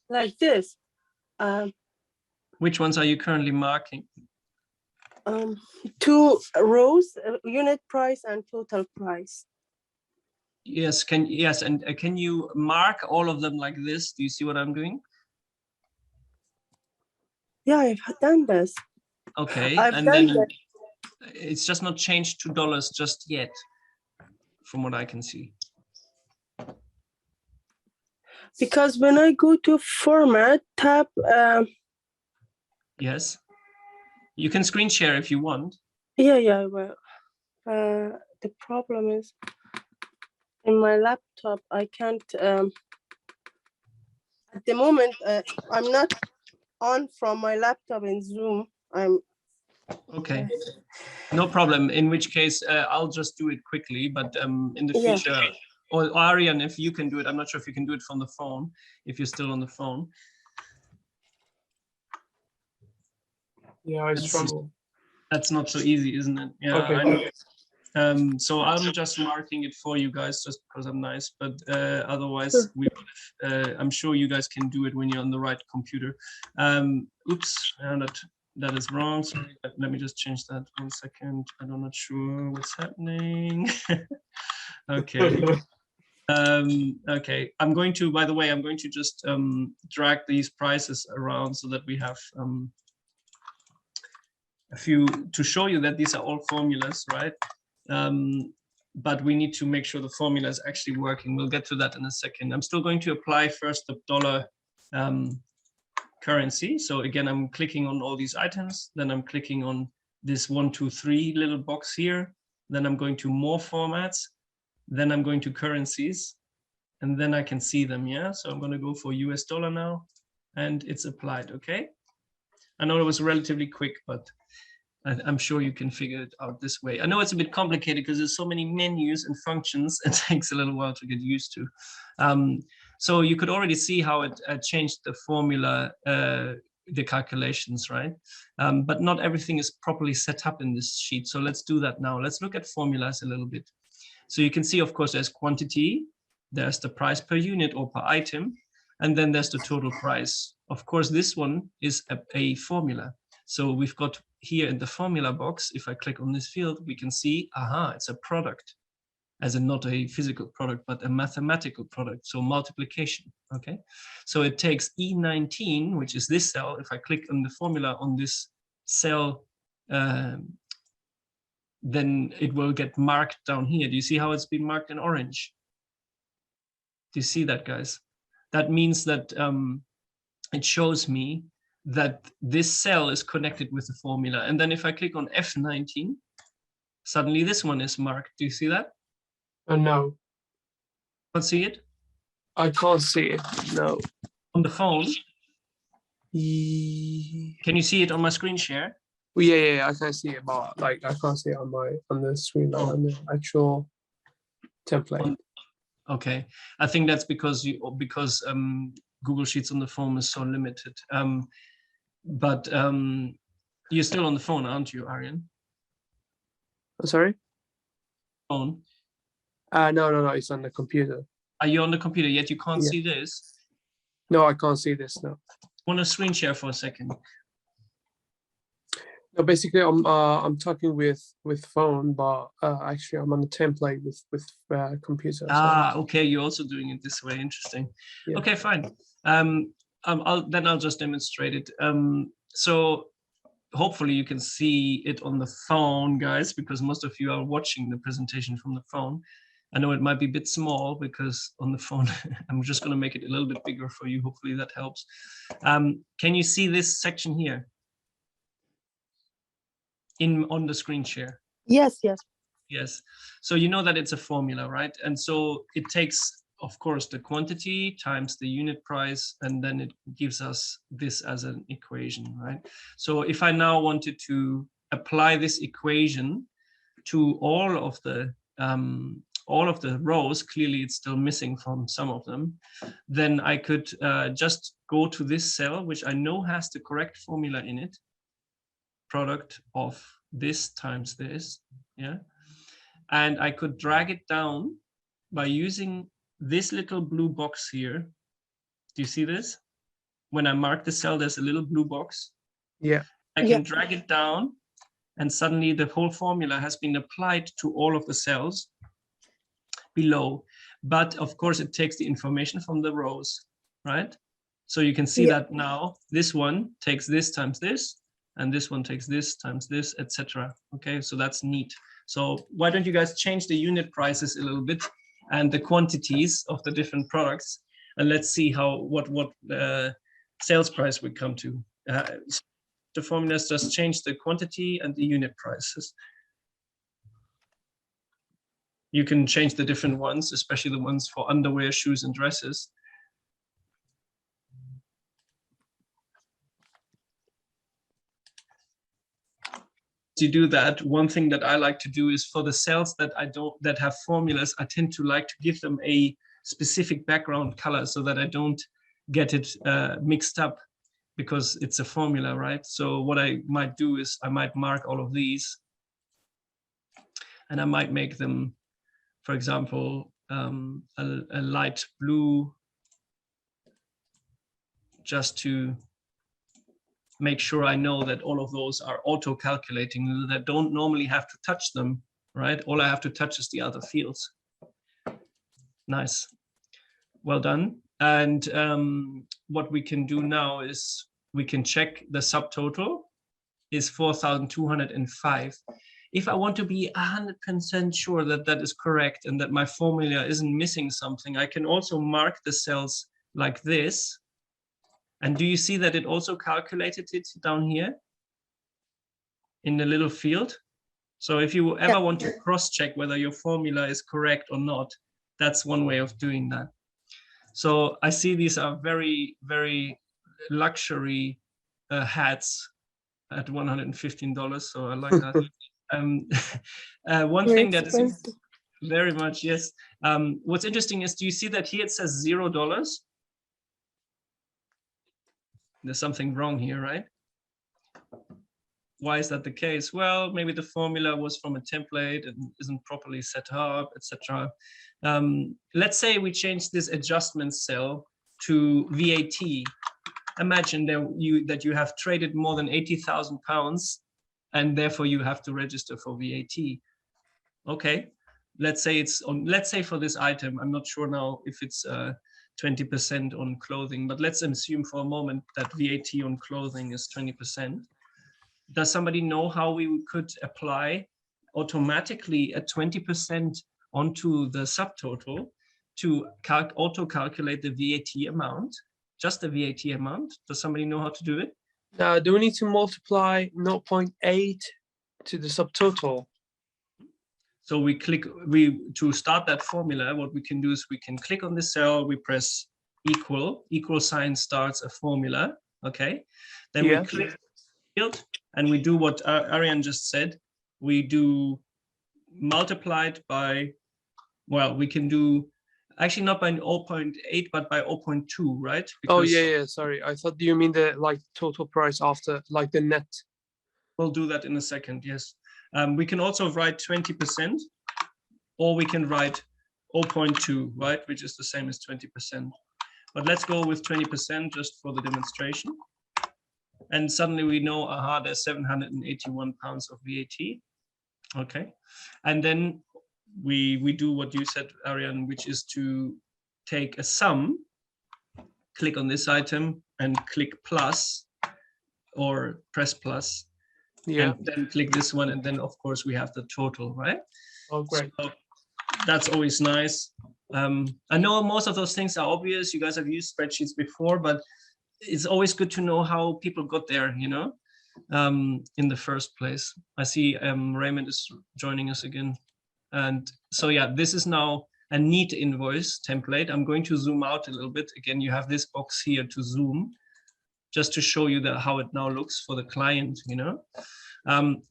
Like this. Which ones are you currently marking? 2 rows, unit price and total price. Yes, and can you mark all of them like this? Do you see what I'm doing? Yeah, I've done this. Okay, I've and done then that. it's just not changed to dollars just yet, from what I can see. Because when I go to format tab, Yes, you can screen share if you want. yeah, well, the problem is in my laptop, I can't, at the moment, I'm not on from my laptop in Zoom. I'm Okay, no problem. In which case, I'll just do it quickly, but in the future, or Ariane, if you can do it, I'm not sure if you can do it from the phone, if you're still on the phone. Yeah, I struggle. That's not so easy, isn't it? Yeah, Okay. I know. So I'm just marking it for you guys just because I'm nice, but otherwise I'm sure you guys can do it when you're on the right computer. Oops, that is wrong. Sorry, let me just change that 1 second. I'm not sure what's happening. Okay. Okay, by the way, I'm going to just drag these prices around so that we have a few to show you that these are all formulas, right? But we need to make sure the formula is actually working. We'll get to that in a second. I'm still going to apply first the dollar currency. So again, I'm clicking on all these items. Then I'm clicking on this 1, 2, 3 little box here. Then I'm going to more formats. Then I'm going to currencies. And then I can see them, yeah? So I'm going to go for US dollar now. And it's applied, okay? I know it was relatively quick, but I'm sure you can figure it out this way. I know it's a bit complicated because there's so many menus and functions. It takes a little while to get used to. So you could already see how it changed the formula, the calculations, right? But not everything is properly set up in this sheet. So let's do that now. Let's look at formulas a little bit. So you can see, of course, there's quantity, there's the price per unit or per item, and then there's the total price. Of course, this one is a formula. So we've got here in the formula box, if I click on this field, we can see, aha, it's a product, as in not a physical product, but a mathematical product, so multiplication, okay? So it takes E19, which is this cell. If I click on the formula on this cell, then it will get marked down here. Do you see how it's been marked in orange? Do you see that, guys? That means that it shows me that this cell is connected with the formula. And then if I click on F19, suddenly this one is marked. Do you see that? No, Can't see it? I can't see it. No. On the phone? Yeah, Can you see it on my screen share? yeah, I can see it, but like I can't see it on the screen, like on the actual template. Okay, I think that's because Google Sheets on the phone is so limited. But you're still on the phone, aren't you, Aryan? Sorry? Phone. No, it's on the computer. Are you on the computer yet? You can't see this? No, I can't see this. No. Want to screen share for a second? No, basically, I'm talking with phone, but actually, I'm on the template with computer. Ah, okay. You're also doing it this way. Interesting. Yeah. Okay, fine. I'll just demonstrate it. So hopefully you can see it on the phone, guys, because most of you are watching the presentation from the phone. I know it might be a bit small because on the phone, I'm just going to make it a little bit bigger for you. Hopefully that helps. Can you see this section here on the screen share? Yes. Yes. So you know that it's a formula, right? And so it takes, of course, the quantity times the unit price, and then it gives us this as an equation, right? So if I now wanted to apply this equation to all of the rows, clearly it's still missing from some of them, then I could just go to this cell, which I know has the correct formula in it, product of this times this, yeah? And I could drag it down by using this little blue box here. Do you see this? When I mark the cell, there's a little blue box. Yeah. I can drag it down, and suddenly the whole formula has been applied to all of the cells below. But of course, it takes the information from the rows, right? So you can see that now this one takes this times this, and this one takes this times this, etc. Okay, so that's neat. So why don't you guys change the unit prices a little bit and the quantities of the different products, and let's see what sales price we come to. The formulas just change the quantity and the unit prices. You can change the different ones, especially the ones for underwear, shoes, and dresses. To do that, one thing that I like to do is for the cells that have formulas, I tend to like to give them a specific background color so that I don't get it mixed up, because it's a formula, right? So what I might do is I might mark all of these, and I might make them, for example, a light blue, just to make sure I know that all of those are auto-calculating, that don't normally have to touch them, right? All I have to touch is the other fields. Nice. Well done. And what we can do now is we can check the subtotal is 4,205. If I want to be 100% sure that that is correct and that my formula isn't missing something, I can also mark the cells like this. And do you see that it also calculated it down here in the little field? So if you ever want to cross-check whether your formula is correct or not, that's one way of doing that. So I see these are very, very luxury hats at $115, so I like that. One thing that is very much, yes. What's interesting is, do you see that here it says $0? There's something wrong here, right? Why is that the case? Well, maybe the formula was from a template and isn't properly set up, etc. Let's say we change this adjustment cell to VAT. Imagine that you have traded more than 80,000 pounds, and therefore you have to register for VAT. Okay, let's say for this item, I'm not sure now if it's 20% on clothing, but let's assume for a moment that VAT on clothing is 20%. Does somebody know how we could apply automatically a 20% onto the subtotal to auto-calculate the VAT amount, just the VAT amount? Does somebody know how to do it? Now, do we need to multiply 0.8 to the subtotal? So to start that formula, what we can do is we can click on the cell, we press equal sign starts a formula, okay? Then we click field and we do what Ariane just said. We do multiplied by, well, we can do actually not by 0.8, but by 0.2, right? Because, yeah, sorry. I thought you mean the like total price after, like the net. We'll do that in a second, yes. We can also write 20%, or we can write 0.2, right? Which is the same as 20%. But let's go with 20% just for the demonstration. And suddenly we know, aha, there's 781 pounds of VAT. Okay. And then we do what you said, Ariane, which is to take a sum, click on this item and click plus or press plus. Yeah. And then click this one. And then, of course, we have the total, right? Oh, great. So that's always nice. I know most of those things are obvious. You guys have used spreadsheets before, but it's always good to know how people got there, you know, in the first place. I see Raymond is joining us again. And so, yeah, this is now a neat invoice template. I'm going to zoom out a little bit. Again, you have this box here to zoom, just to show you how it now looks for the client, you know.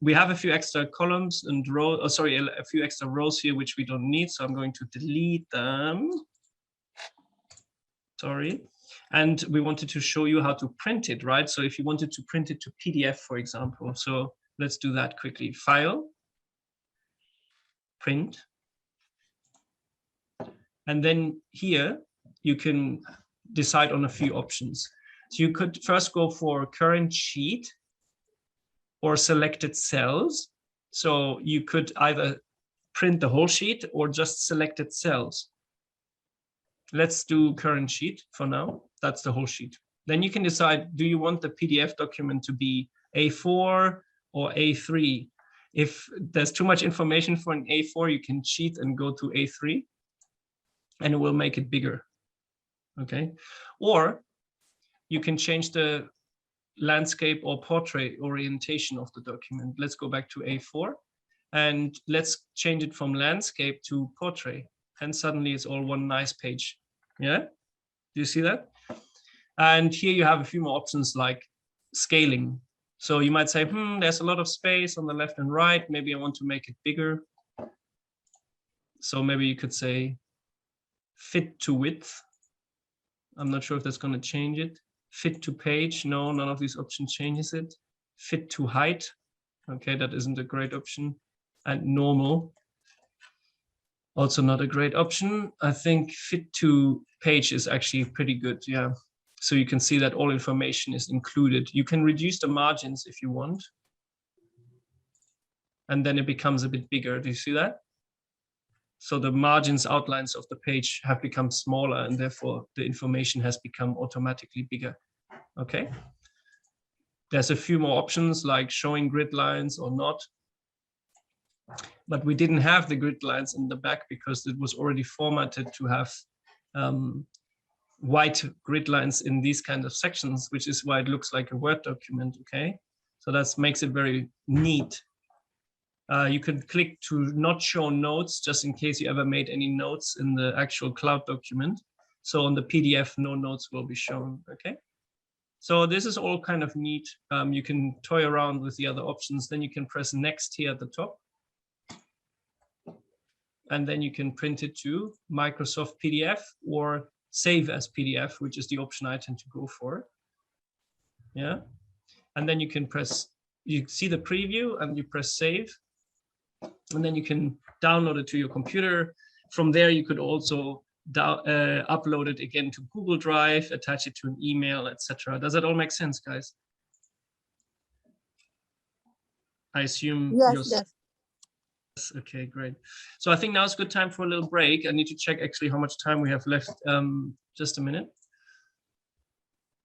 We have a few extra columns and rows, a few extra rows here, which we don't need. So I'm going to delete them. Sorry. And we wanted to show you how to print it, right? So if you wanted to print it to PDF, for example, so let's do that quickly. File, print. And then here you can decide on a few options. So you could first go for current sheet or selected cells. So you could either print the whole sheet or just selected cells. Let's do current sheet for now. That's the whole sheet. Then you can decide, do you want the PDF document to be A4 or A3? If there's too much information for an A4, you can cheat and go to A3 and it will make it bigger, okay? Or you can change the landscape or portrait orientation of the document. Let's go back to A4 and let's change it from landscape to portrait. And suddenly it's all one nice page. Yeah, do you see that? And here you have a few more options like scaling. So you might say, there's a lot of space on the left and right. Maybe I want to make it bigger. So maybe you could say fit to width. I'm not sure if that's going to change it. Fit to page. No, none of these options changes it. Fit to height. Okay, that isn't a great option. And normal. Also not a great option. I think fit to page is actually pretty good. Yeah. So you can see that all information is included. You can reduce the margins if you want. And then it becomes a bit bigger. Do you see that? So the margins outlines of the page have become smaller and therefore the information has become automatically bigger. Okay. There's a few more options like showing grid lines or not. But we didn't have the grid lines in the back because it was already formatted to have white grid lines in these kinds of sections, which is why it looks like a Word document, okay? So that makes it very neat. You could click to not show notes just in case you ever made any notes in the actual cloud document. So on the PDF, no notes will be shown, okay? So this is all kind of neat. You can toy around with the other options. Then you can press next here at the top. And then you can print it to Microsoft PDF or save as PDF, which is the option I tend to go for. Yeah. And then you can press, you see the preview and you press save. And then you can download it to your computer. From there, you could also upload it again to Google Drive, attach it to an email, etc. Does that all make sense, guys? I assume yes. Okay, great. So I think now is a good time for a little break. I need to check actually how much time we have left. Just a minute.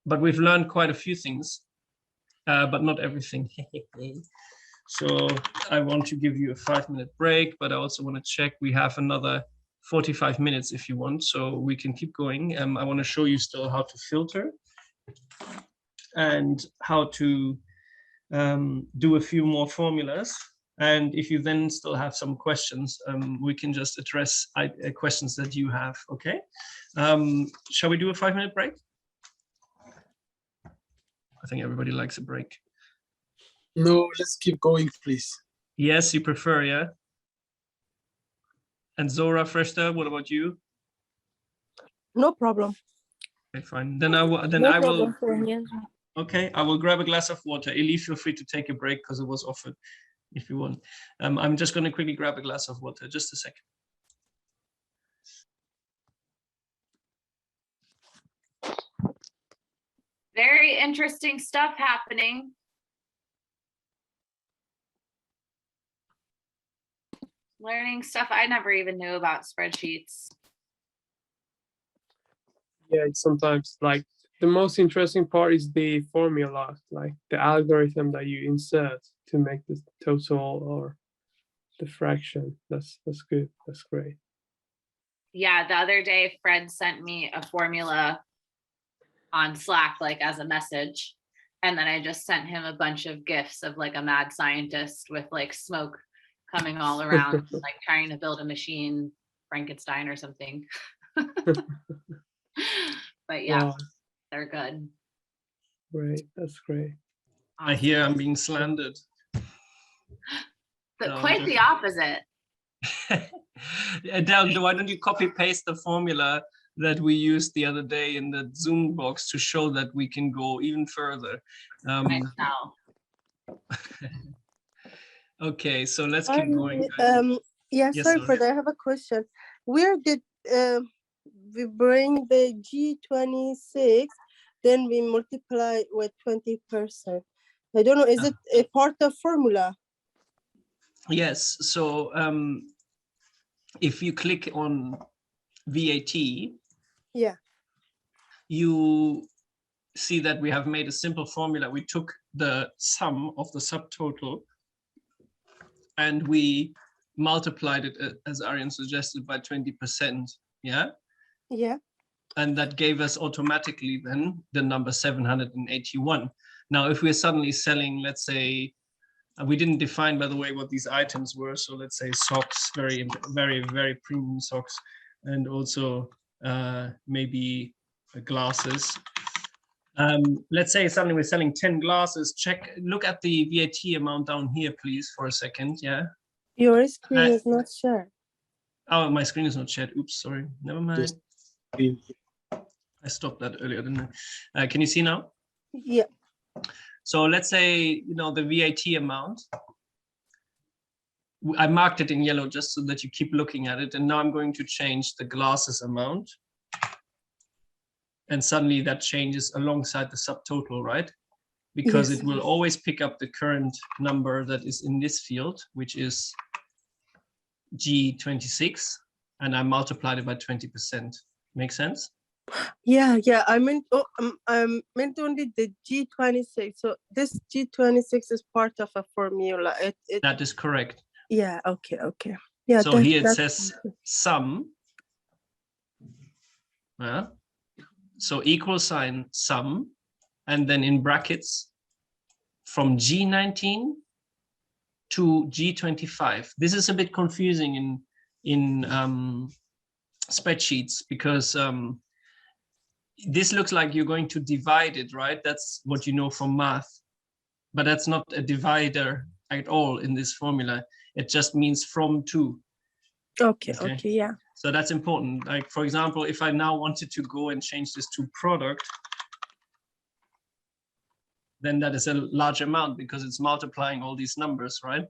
But we've learned quite a few things, but not everything. So I want to give you a 5-minute break, but I also want to check. We have another 45 minutes if you want, so we can keep going. I want to show you still how to filter. and how to do a few more formulas. And if you then still have some questions, we can just address questions that you have, okay? Shall we do a 5-minute break? I think everybody likes a break. No, let's keep going, please. Yes, you prefer, yeah? And Zora, Freshta, what about you? No problem. Okay, fine. Then I will. Then No I will. problem for me. Okay, I will grab a glass of water. Eli, feel free to take a break because it was offered if you want. I'm just going to quickly grab a glass of water. Just a second. Very interesting stuff happening. Learning stuff I never even knew about spreadsheets. Yeah, it's sometimes like the most interesting part is the formula, like the algorithm that you insert to make the total or the fraction. That's good. That's great. Yeah, the other day Fred sent me a formula on Slack, like as a message. And then I just sent him a bunch of GIFs of like a mad scientist with like smoke coming all around, like trying to build a machine, Frankenstein or something. But yeah, Wow, they're good. great. That's great. I hear I'm being slandered. But No, quite just- the opposite. Adele, why don't you copy paste the formula that we used the other day in the Zoom box to show that we can go even further? Right now. Okay, so let's keep going. Yeah, Yes, sorry sorry. for that. I have a question. Where did we bring the G26, then we multiply with 20%? I don't know, is it a part of formula? Yes, so if you click on VAT, Yeah. you see that we have made a simple formula. We took the sum of the subtotal and we multiplied it, as Aryan suggested, by 20%, yeah? Yeah. And that gave us automatically then the number 781. Now, if we're suddenly selling, let's say, we didn't define, by the way, what these items were. So let's say socks, very, very, very premium socks, and also maybe glasses. Let's say suddenly we're selling 10 glasses. Look at the VAT amount down here, please, for a second. Yeah. Your screen is not shared. Oh, my screen is not shared. Oops, sorry. Never mind. Just- I stopped that earlier, didn't I? Can you see now? Yeah. So let's say, the VAT amount. I marked it in yellow just so that you keep looking at it. And now I'm going to change the glasses amount. And suddenly that changes alongside the subtotal, right? Because Yes. it will always pick up the current number that is in this field, which is G26, and I multiplied it by 20%. Make sense? Yeah, I meant only the G26. So this G26 is part of a formula. That is correct. Yeah, okay. Yeah. So here it says sum. Yeah. So equal sign sum, and then in brackets from G19 to G25. This is a bit confusing in spreadsheets because this looks like you're going to divide it, right? That's what you know from math, but that's not a divider at all in this formula. It just means from to. Okay, yeah. So that's important. Like, for example, if I now wanted to go and change this to product, then that is a large amount because it's multiplying all these numbers, right,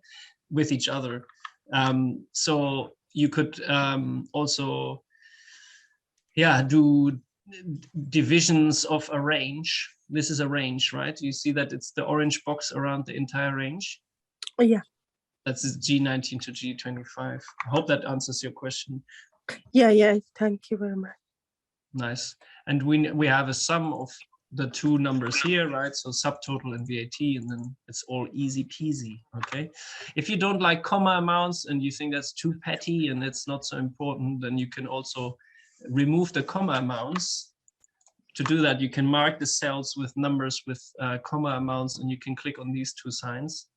with each other. So you could also, do divisions of a range. This is a range, right? You see that it's the orange box around the entire range. Oh, yeah. That's G19 to G25. I hope that answers your question. Yeah. Thank you very much. Nice. And we have a sum of the two numbers here, right? So subtotal and VAT, and then it's all easy peasy, okay? If you don't like comma amounts and you think that's too petty and it's not so important, then you can also remove the comma amounts to do that, you can mark the cells with numbers with comma amounts, and you can click on these two signs,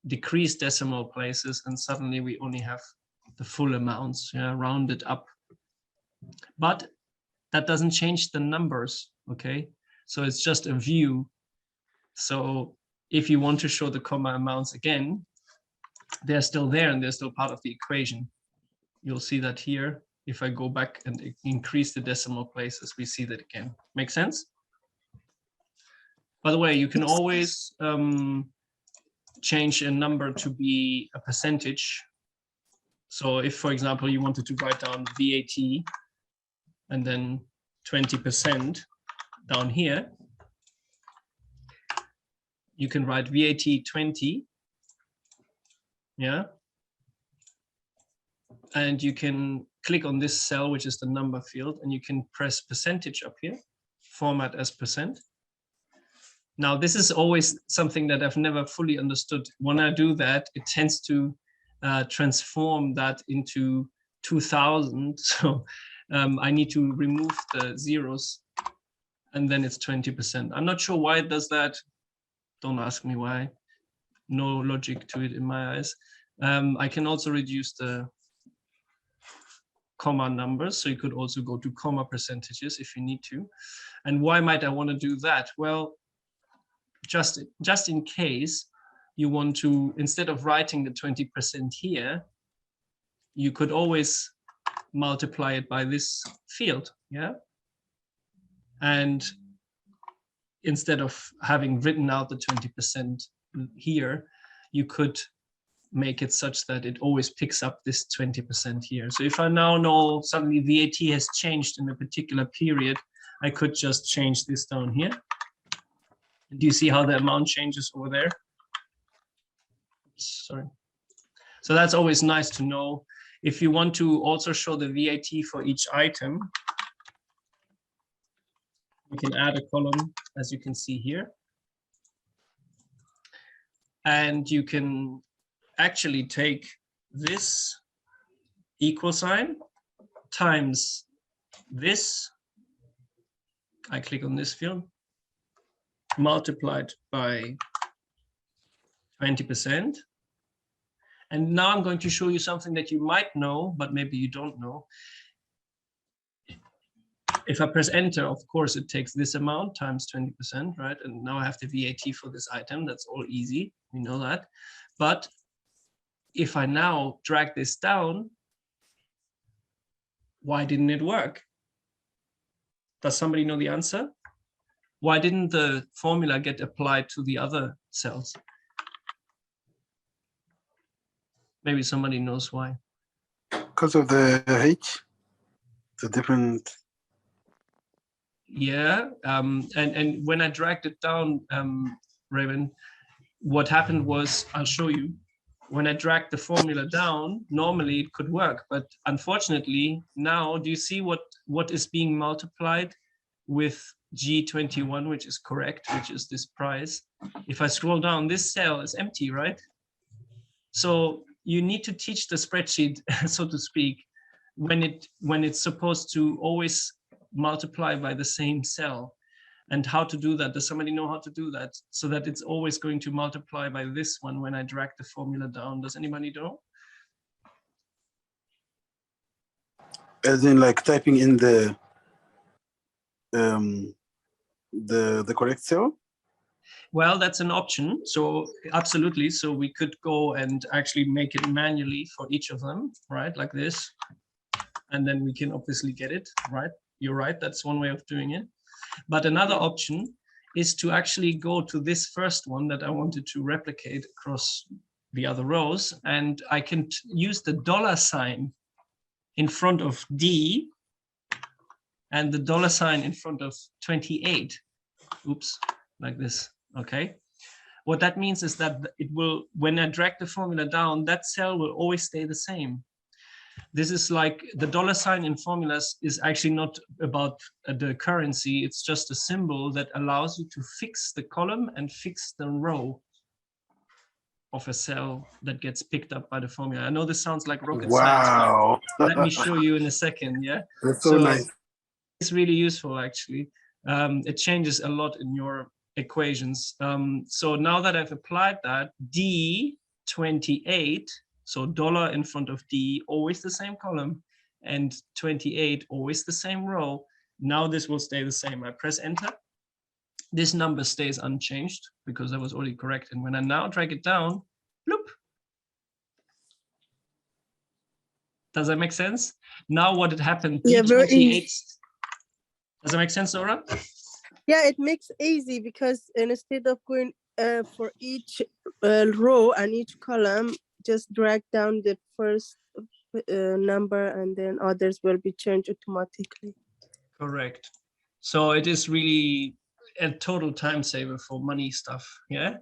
decrease decimal places, and suddenly we only have the full amounts, rounded up. But that doesn't change the numbers, okay? So it's just a view. So if you want to show the comma amounts again, they're still there and they're still part of the equation. You'll see that here. If I go back and increase the decimal places, we see that again. Make sense? By the way, you can always change a number to be a percentage. So if, for example, you wanted to write down VAT and then 20% down here, you can write VAT 20, yeah? And you can click on this cell, which is the number field, and you can press percentage up here, format as percent. Now, this is always something that I've never fully understood. When I do that, it tends to transform that into 2000. So I need to remove the zeros, and then it's 20%. I'm not sure why it does that. Don't ask me why. No logic to it in my eyes. I can also reduce the comma numbers, so you could also go to comma percentages if you need to. And why might I want to do that? Well, just in case you want to, instead of writing the 20% here, you could always multiply it by this field, yeah? And instead of having written out the 20% here, you could make it such that it always picks up this 20% here. So if I now know suddenly VAT has changed in a particular period, I could just change this down here. Do you see how the amount changes over there? Sorry. So that's always nice to know. If you want to also show the VAT for each item, you can add a column, as you can see here. And you can actually take this equal sign times this. I click on this field, multiplied by 20%. And now I'm going to show you something that you might know, but maybe you don't know. If I press enter, of course, it takes this amount times 20%, right? And now I have the VAT for this item. That's all easy. We know that. But if I now drag this down, why didn't it work? Does somebody know the answer? Why didn't the formula get applied to the other cells? Maybe somebody knows why. Because of the H, the different. Yeah, and when I dragged it down, Raven, what happened was, I'll show you. When I dragged the formula down, normally it could work, but unfortunately now, do you see what is being multiplied with G21, which is correct, which is this price? If I scroll down, this cell is empty, right? So you need to teach the spreadsheet, so to speak, when it's supposed to always multiply by the same cell. And how to do that? Does somebody know how to do that? So that it's always going to multiply by this one when I drag the formula down. Does anybody know? As in, like typing in the correct cell? Well, that's an option. So absolutely. So we could go and actually make it manually for each of them, right? Like this. And then we can obviously get it, right? You're right. That's one way of doing it. But another option is to actually go to this first one that I wanted to replicate across the other rows. And I can use the $ in front of D and the $ in front of 28. Oops, like this. Okay. What that means is that it will, when I drag the formula down, that cell will always stay the same. This is like the $ in formulas is actually not about the currency. It's just a symbol that allows you to fix the column and fix the row of a cell that gets picked up by the formula. I know this sounds like rocket science, but let me show you in a second. Yeah. That's so nice. It's really useful, actually. it changes a lot in your equations. So now that I've applied that, D28, so dollar in front of D, always the same column, and 28, always the same row. Now this will stay the same. I press enter. This number stays unchanged because that was already correct. And when I now drag it down, bloop. Does that make sense? Now what had happened, Yeah, very D28, does that make sense, Zora? Yeah, it makes easy because instead of going for each row and each column, just drag down the first number and then others will be changed automatically. Correct. So it is really a total time saver for money stuff. Yeah.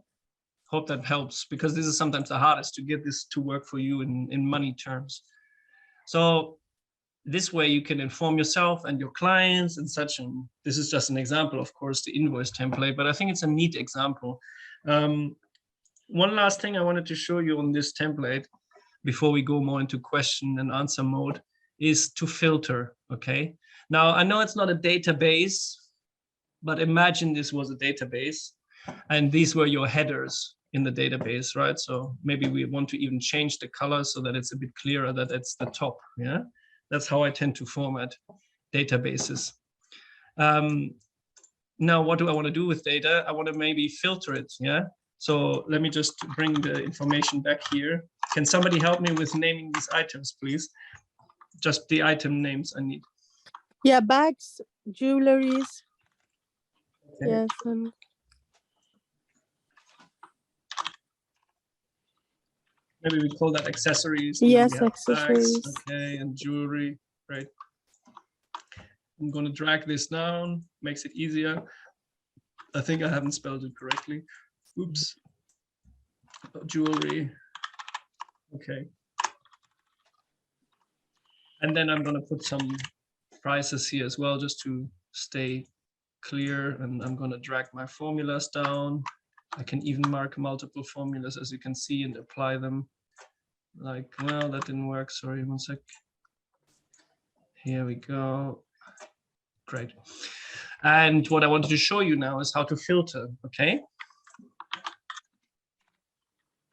Hope that helps, because this is sometimes the hardest to get this to work for you in money terms. So this way you can inform yourself and your clients and such. And this is just an example, of course, the invoice template, but I think it's a neat example. One last thing I wanted to show you on this template before we go more into question and answer mode is to filter. Okay. Now I know it's not a database, but imagine this was a database and these were your headers in the database, right? So maybe we want to even change the color so that it's a bit clearer that it's the top. Yeah. That's how I tend to format databases. Now, what do I want to do with data? I want to maybe filter it, yeah? So let me just bring the information back here. Can somebody help me with naming these items, please? Just the item names I need. Yeah, bags, jewelries. Okay. Yes. Maybe we call that accessories. Yes, accessories. Bags, okay, and jewelry, right? I'm going to drag this down, makes it easier. I think I haven't spelled it correctly. Oops. Jewelry. Okay. And then I'm going to put some prices here as well, just to stay clear. And I'm going to drag my formulas down. I can even mark multiple formulas, as you can see, and apply them. Like, well, that didn't work. Sorry, one sec. Here we go. Great. And what I wanted to show you now is how to filter, okay?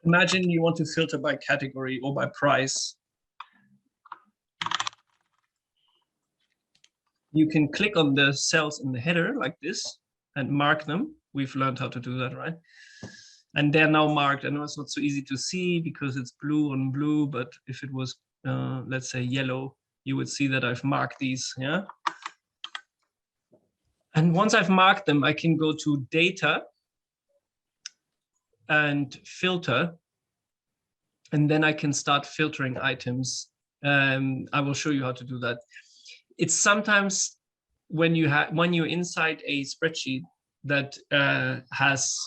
Imagine you want to filter by category or by price. You can click on the cells in the header like this and mark them. We've learned how to do that, right? And they're now marked. I know it's not so easy to see because it's blue on blue, but if it was, let's say, yellow, you would see that I've marked these, yeah? And once I've marked them, I can go to data and filter, and then I can start filtering items. I will show you how to do that. It's sometimes when you're inside a spreadsheet that has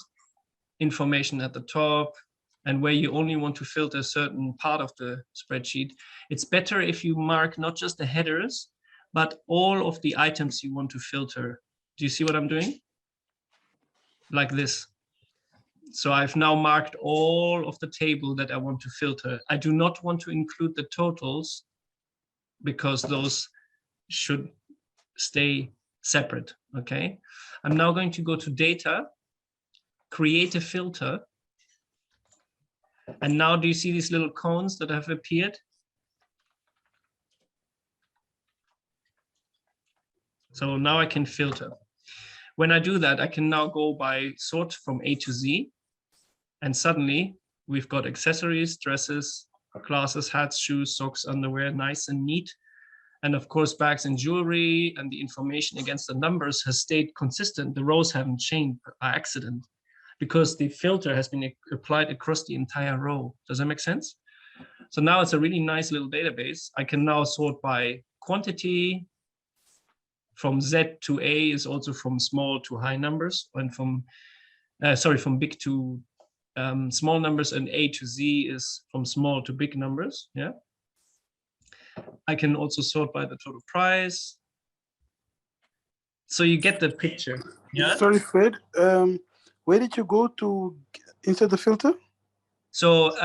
information at the top and where you only want to filter a certain part of the spreadsheet, it's better if you mark not just the headers, but all of the items you want to filter. Do you see what I'm doing? Like this. So I've now marked all of the table that I want to filter. I do not want to include the totals because those should stay separate, okay? I'm now going to go to data, create a filter. And now do you see these little cones that have appeared? So now I can filter. When I do that, I can now go by sort from A to Z. And suddenly we've got accessories, dresses, glasses, hats, shoes, socks, underwear, nice and neat. And of course, bags and jewelry, and the information against the numbers has stayed consistent. The rows haven't changed by accident because the filter has been applied across the entire row. Does that make sense? So now it's a really nice little database. I can now sort by quantity. From Z to A is also from small to high numbers, and from big to small numbers, and A to Z is from small to big numbers. Yeah. I can also sort by the total price. So you get the picture. Yeah. Sorry, Fred. Where did you go to insert the filter? So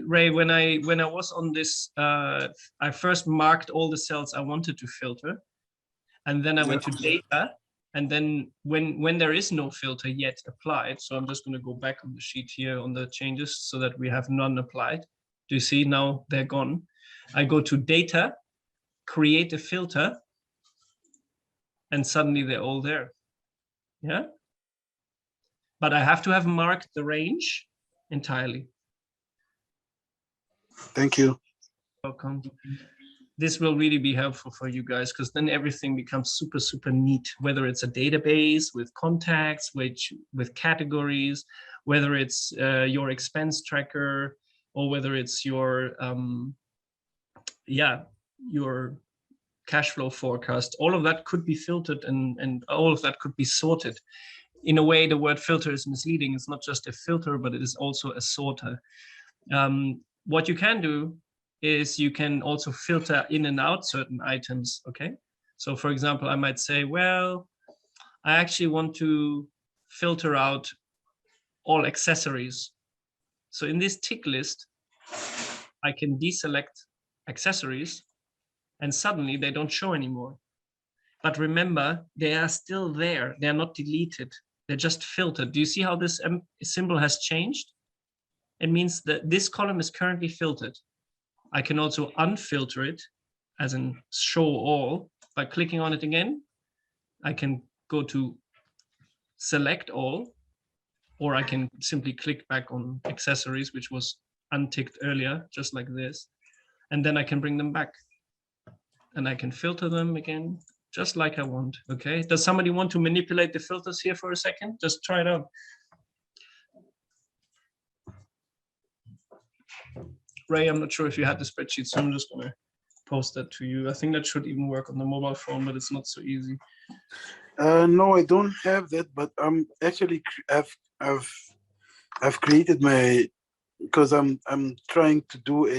Ray, when I was on this, I first marked all the cells I wanted to filter, and then I went to data, And then when there is no filter yet applied, so I'm just going to go back on the sheet here on the changes so that we have none applied. Do you see now they're gone? I go to data, create a filter, and suddenly they're all there. Yeah. But I have to have marked the range entirely. Thank you. Welcome. This will really be helpful for you guys, because then everything becomes super, super neat, whether it's a database with contacts, with categories, whether it's your expense tracker, or whether it's your, your cash flow forecast. All of that could be filtered and all of that could be sorted. In a way, the word filter is misleading. It's not just a filter, but it is also a sorter. What you can do is you can also filter in and out certain items, okay? So for example, I might say, well, I actually want to filter out all accessories. So in this tick list, I can deselect accessories and suddenly they don't show anymore. But remember, they are still there. They're not deleted. They're just filtered. Do you see how this symbol has changed? It means that this column is currently filtered. I can also unfilter it, as in show all, by clicking on it again. I can go to select all, or I can simply click back on accessories, which was unticked earlier, just like this. And then I can bring them back. And I can filter them again, just like I want, okay? Does somebody want to manipulate the filters here for a second? Just try it out. Ray, I'm not sure if you had the spreadsheet, so I'm just gonna post that to you. I think that should even work on the mobile phone, but it's not so easy. No, I don't have that, but I'm actually I've created my, because I'm trying to do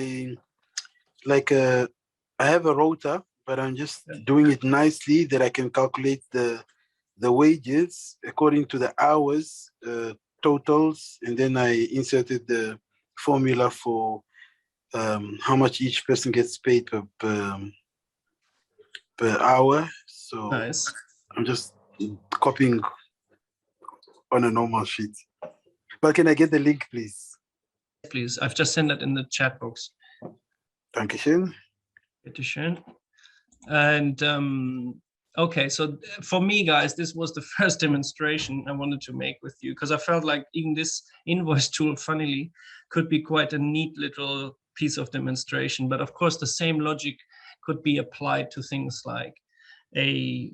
I have a rota, but I'm just doing it nicely that I can calculate the wages according to the hours totals, and then I inserted the formula for how much each person gets paid per hour. So nice. I'm just copying on a normal sheet. But can I get the link, please? Please, I've just sent it in the chat box. Dankeschön. Bitteschön. And okay, so for me, guys, this was the first demonstration I wanted to make with you, because I felt like even this invoice tool, funnily, could be quite a neat little piece of demonstration. But of course, the same logic could be applied to things like a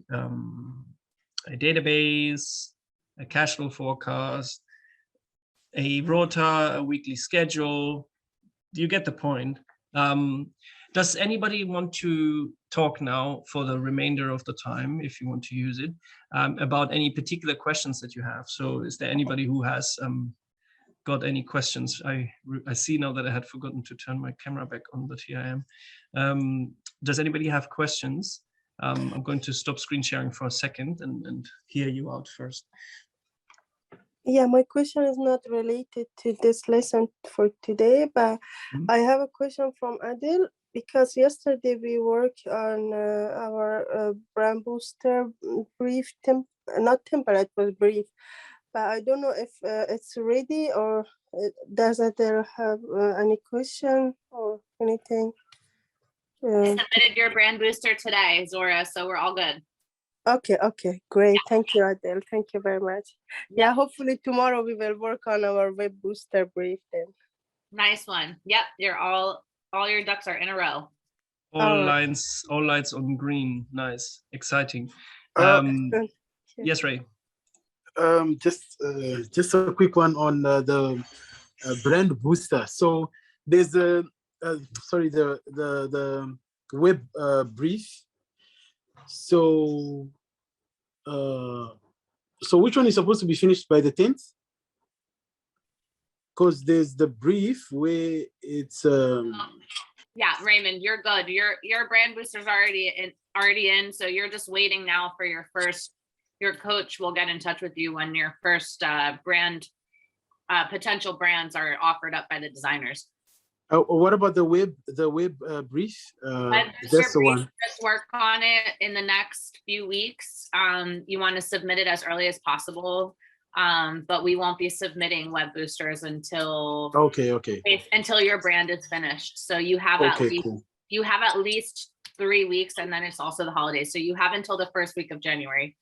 database, a cash flow forecast, a rota, a weekly schedule. Do you get the point? Does anybody want to talk now for the remainder of the time, if you want to use it, about any particular questions that you have? So is there anybody who has got any questions? I see now that I had forgotten to turn my camera back on, but here I am. Does anybody have questions? I'm going to stop screen sharing for a second and hear you out first. Yeah, my question is not related to this lesson for today, but I have a question from Adil, because yesterday we worked on our brand booster brief, not template, was brief, but I don't know if it's ready, or does Adil have any question or anything? I submitted your brand booster today, Zora, so we're all good. Okay, great. Thank you, Adele. Thank you very much. Yeah, hopefully tomorrow we will work on our web booster brief then. Nice one. Yep, you're all your ducks are in a row. All lights on green. Nice, exciting. Yes, Ray. Just a quick one on the brand booster. So there's the web brief. So which one is supposed to be finished by the 10th? Because there's the brief where it's yeah, Raymond, you're good. Your brand booster's already in, so you're just waiting now for your coach will get in touch with you when your first potential brands are offered up by the designers. What about the web brief? That's the one. Just work on it in the next few weeks. you want to submit it as early as possible. But we won't be submitting web boosters until until your brand is finished. So you have at least 3 weeks, and then it's also the holidays. So you have until the first week of January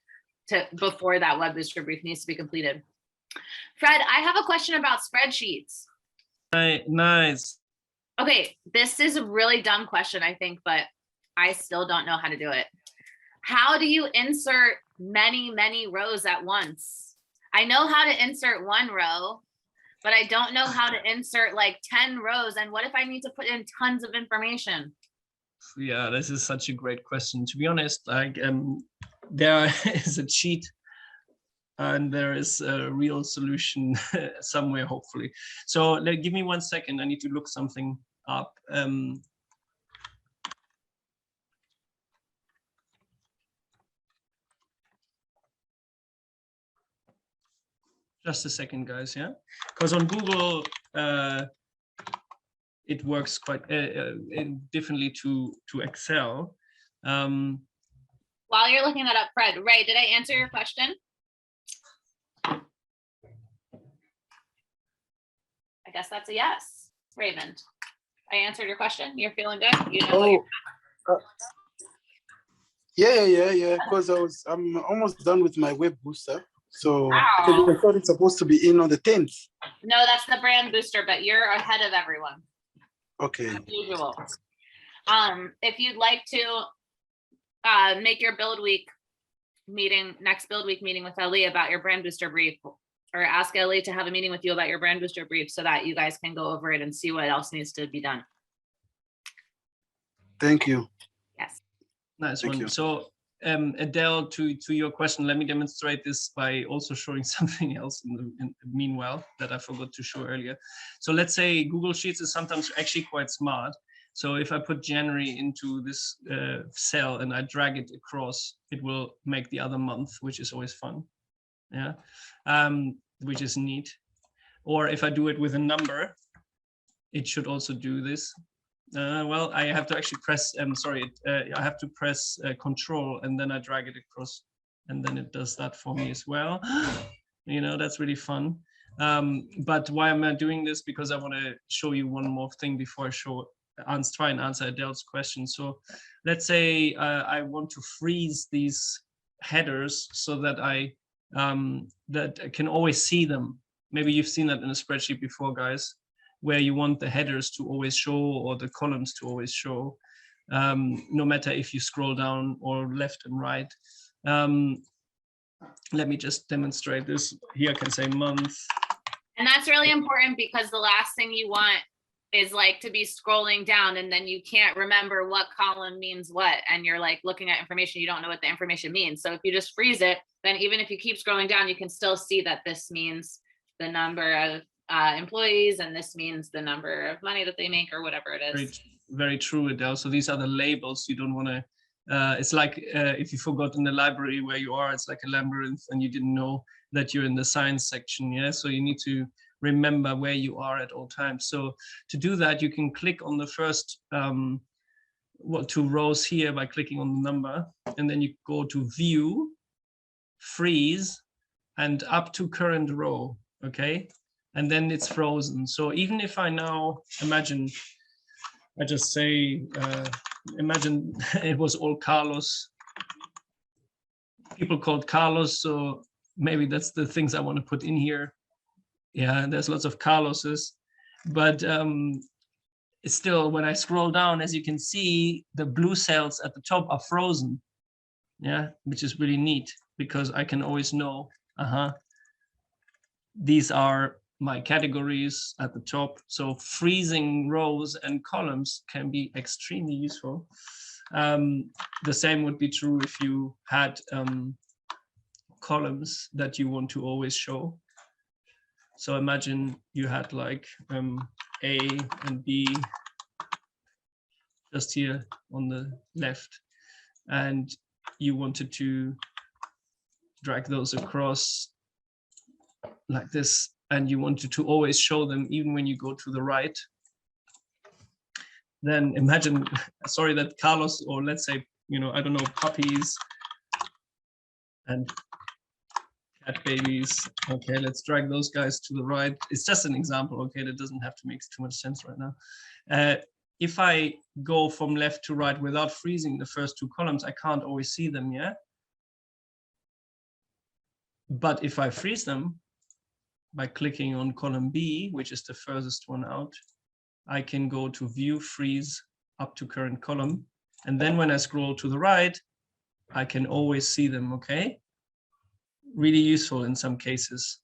before that web booster brief needs to be completed. Fred, I have a question about spreadsheets. Nice. Okay, this is a really dumb question, I think, but I still don't know how to do it. How do you insert many rows at once? I know how to insert 1 row, but I don't know how to insert like 10 rows. And what if I need to put in tons of information? Yeah, this is such a great question. To be honest, like there is a cheat and there is a real solution somewhere, hopefully. So give me 1 second. I need to look something up. Just a second, guys, yeah? Because on Google, it works quite differently to Excel. While you're looking that up, Fred, Ray, did I answer your question? I guess that's a yes. Raymond, I answered your question. You're feeling good? You know Yeah. Because I'm almost done with my web booster. So wow. I thought it's supposed to be in on the 10th. No, that's the brand booster, but you're ahead of everyone. Okay. As usual. If you'd like to make your next build week meeting with Ellie about your brand booster brief, or ask Ellie to have a meeting with you about your brand booster brief so that you guys can go over it and see what else needs to be done. Thank you. Yes. Nice Thank one. you. So Adele, to your question, let me demonstrate this by also showing something else in the meanwhile that I forgot to show earlier. So let's say Google Sheets is sometimes actually quite smart. So if I put January into this cell and I drag it across, it will make the other month, which is always fun. Yeah, which is neat. Or if I do it with a number, it should also do this. Well, I have to actually press, I have to press Control and then I drag it across and then it does that for me as well. You know, that's really fun. But why am I doing this? Because I want to show you one more thing before I try and answer Adele's question. So let's say I want to freeze these headers so that I can always see them. Maybe you've seen that in a spreadsheet before, guys, where you want the headers to always show or the columns to always show, no matter if you scroll down or left and right. Let me just demonstrate this. Here I can say month. And that's really important because the last thing you want is like to be scrolling down and then you can't remember what column means what, and you're like looking at information, you don't know what the information means. So if you just freeze it, then even if you keep scrolling down, you can still see that this means the number of employees and this means the number of money that they make or whatever it is. Very true, Adele. So these are the labels. You don't want to it's like if you forgot in the library where you are, it's like a labyrinth and you didn't know that you're in the science section. Yeah, so you need to remember where you are at all times. So to do that, you can click on the first 2 rows here by clicking on the number, and then you go to View, Freeze, and up to current row. Okay, and then it's frozen. So even if I now imagine, I just say, imagine it was all Carlos, people called Carlos, so maybe that's the things I want to put in here. Yeah, there's lots of Carloses, but it's still, when I scroll down, as you can see, the blue cells at the top are frozen. Yeah, which is really neat because I can always know, these are my categories at the top. So freezing rows and columns can be extremely useful. The same would be true if you had columns that you want to always show. So imagine you had like A and B just here on the left, and you wanted to drag those across like this, and you wanted to always show them even when you go to the right. Then imagine, sorry, that Carlos, or let's say, you know, I don't know, puppies and cat babies. Okay, let's drag those guys to the right. It's just an example, okay? That doesn't have to make too much sense right now. If I go from left to right without freezing the first two columns, I can't always see them, yeah? But if I freeze them by clicking on column B, which is the furthest one out, I can go to view, freeze, up to current column. And then when I scroll to the right, I can always see them, okay? Really useful in some cases.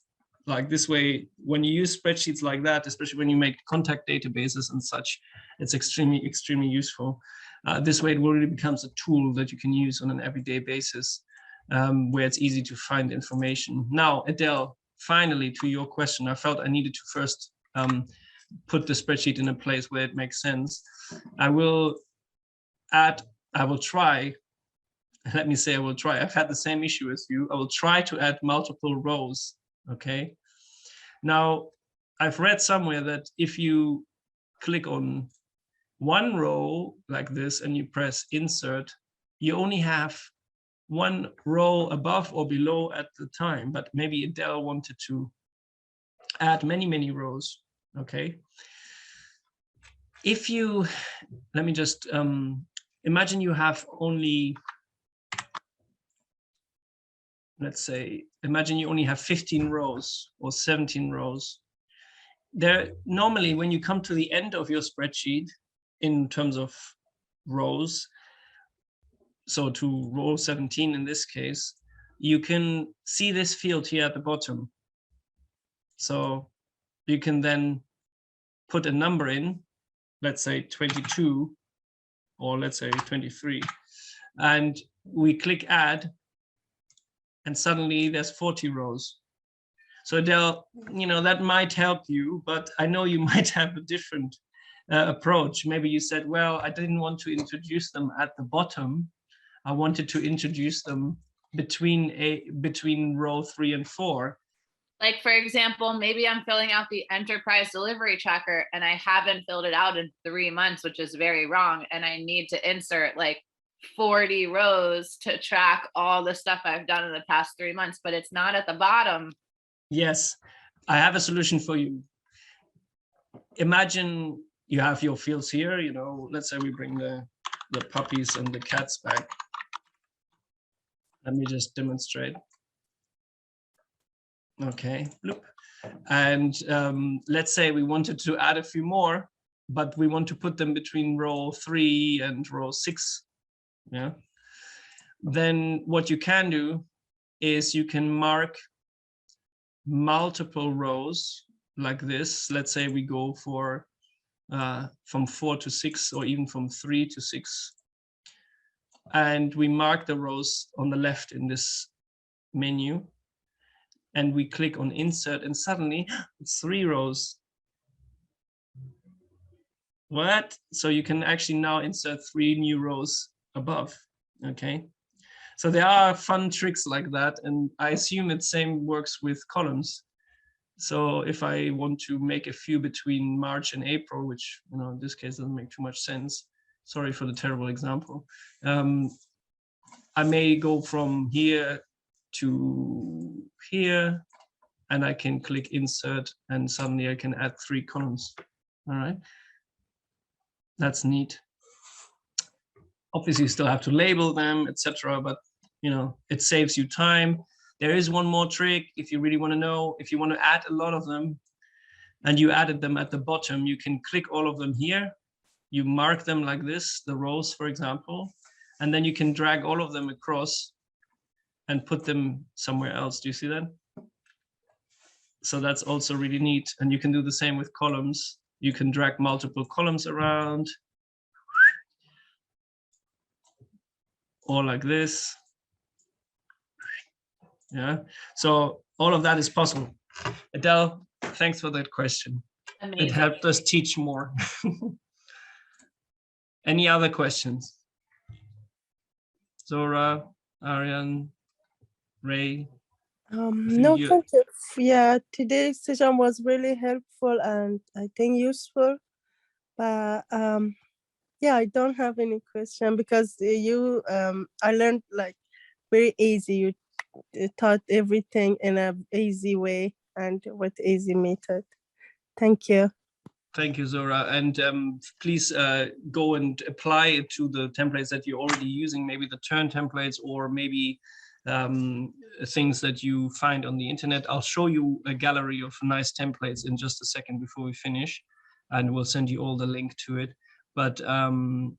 Like this way, when you use spreadsheets like that, especially when you make contact databases and such, it's extremely, extremely useful. This way, it really becomes a tool that you can use on an everyday basis, where it's easy to find information. Now, Adele, finally, to your question, I felt I needed to first put the spreadsheet in a place where it makes sense. I will try. Let me say I will try. I've had the same issue as you. I will try to add multiple rows, okay? Now, I've read somewhere that if you click on one row like this and you press insert, you only have one row above or below at the time, but maybe Adele wanted to add many, many rows, okay? If you, let me just, imagine you have only, let's say, imagine you only have 15 rows or 17 rows. There, normally when you come to the end of your spreadsheet in terms of rows, so to row 17 in this case, you can see this field here at the bottom. So you can then put a number in, let's say 22, or let's say 23, and we click add, and suddenly there's 40 rows. So Adele, you know, that might help you, but I know you might have a different approach. Maybe you said, well, I didn't want to introduce them at the bottom. I wanted to introduce them between row 3 and 4. Like, for example, maybe I'm filling out the enterprise delivery tracker and I haven't filled it out in 3 months, which is very wrong. And I need to insert like 40 rows to track all the stuff I've done in the past 3 months, but it's not at the bottom. Yes, I have a solution for you. Imagine you have your fields here, you know, let's say we bring the puppies and the cats back. Let me just demonstrate. Okay, bloop. And let's say we wanted to add a few more, but we want to put them between row 3 and row 6. Yeah. Then what you can do is you can mark multiple rows like this. Let's say we go for from 4 to 6, or even from 3 to 6. And we mark the rows on the left in this menu. And we click on insert, and suddenly it's 3 rows. What? So you can actually now insert 3 new rows above, okay? So there are fun tricks like that, and I assume it same works with columns. So if I want to make a few between March and April, which, you know, in this case doesn't make too much sense. Sorry for the terrible example. I may go from here to here, and I can click insert, and suddenly I can add 3 columns. All right, that's neat. Obviously you still have to label them, etc., but you know, it saves you time. There is one more trick if you really want to know. If you want to add a lot of them and you added them at the bottom, you can click all of them here. You mark them like this, the rows, for example, and then you can drag all of them across and put them somewhere else. Do you see that? So that's also really neat. And you can do the same with columns. You can drag multiple columns around, or like this. Yeah, so all of that is possible. Adele, thanks for that question. Amazing. It helped us teach more. Any other questions? Zora, Ariane, Ray? No, thank you. Yeah, today's session was really helpful and I think useful. But yeah, I don't have any question because I learned like very easy. taught everything in a easy way and with easy method. Thank you. Thank you, Zora. And please go and apply it to the templates that you're already using, maybe the Turn templates or maybe things that you find on the internet. I'll show you a gallery of nice templates in just a second before we finish, and we'll send you all the link to it. But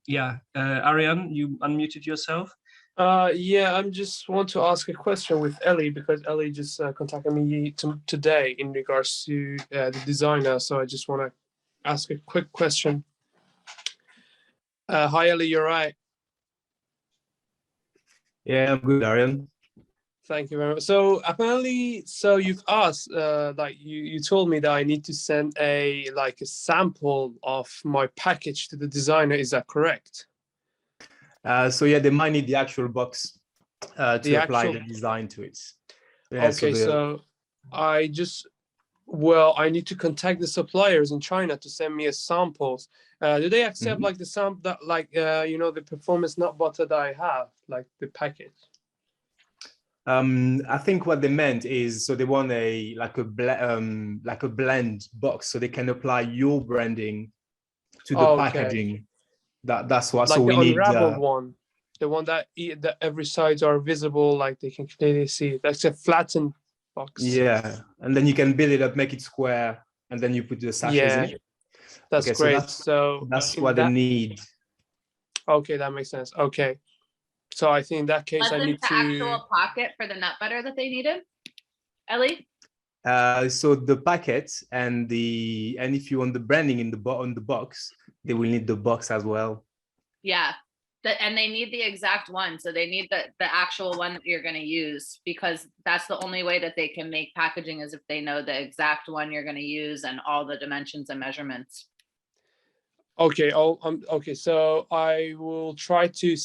yeah, Ariane, you unmuted yourself. Yeah, I just want to ask a question with Ellie, because Ellie just contacted me today in regards to the designer. So I just want to ask a quick question. Hi, Ellie, you're right. Yeah, I'm good, Ariane. Thank you very much. So apparently, so you've asked, like you told me that I need to send a sample of my package to the designer. Is that correct? So yeah, they might need the actual box to apply the design to it. Yeah, okay, so I need to contact the suppliers in China to send me a samples. Do they accept like the sample that you know, the performance nut butter that I have, like the package? I think what they meant is, so they want a blend box, so they can apply your branding to the packaging. That's what. Like so we the need unraveled one, the one that every sides are visible, like they can clearly see it. That's a flattened box. Yeah, and then you can build it up, make it square, and then you put the sachets in it. That's great. So that's what they need. Okay, that makes sense. Okay, so I think in that case I need the to actual pocket for the nut butter that they needed, Ellie. So the packet and if you want the branding on the box, they will need the box as well. Yeah, and they need the exact one. So they need the actual one that you're going to use, because that's the only way that they can make packaging, is if they know the exact one you're going to use and all the dimensions and measurements. Okay. Okay. So I will try to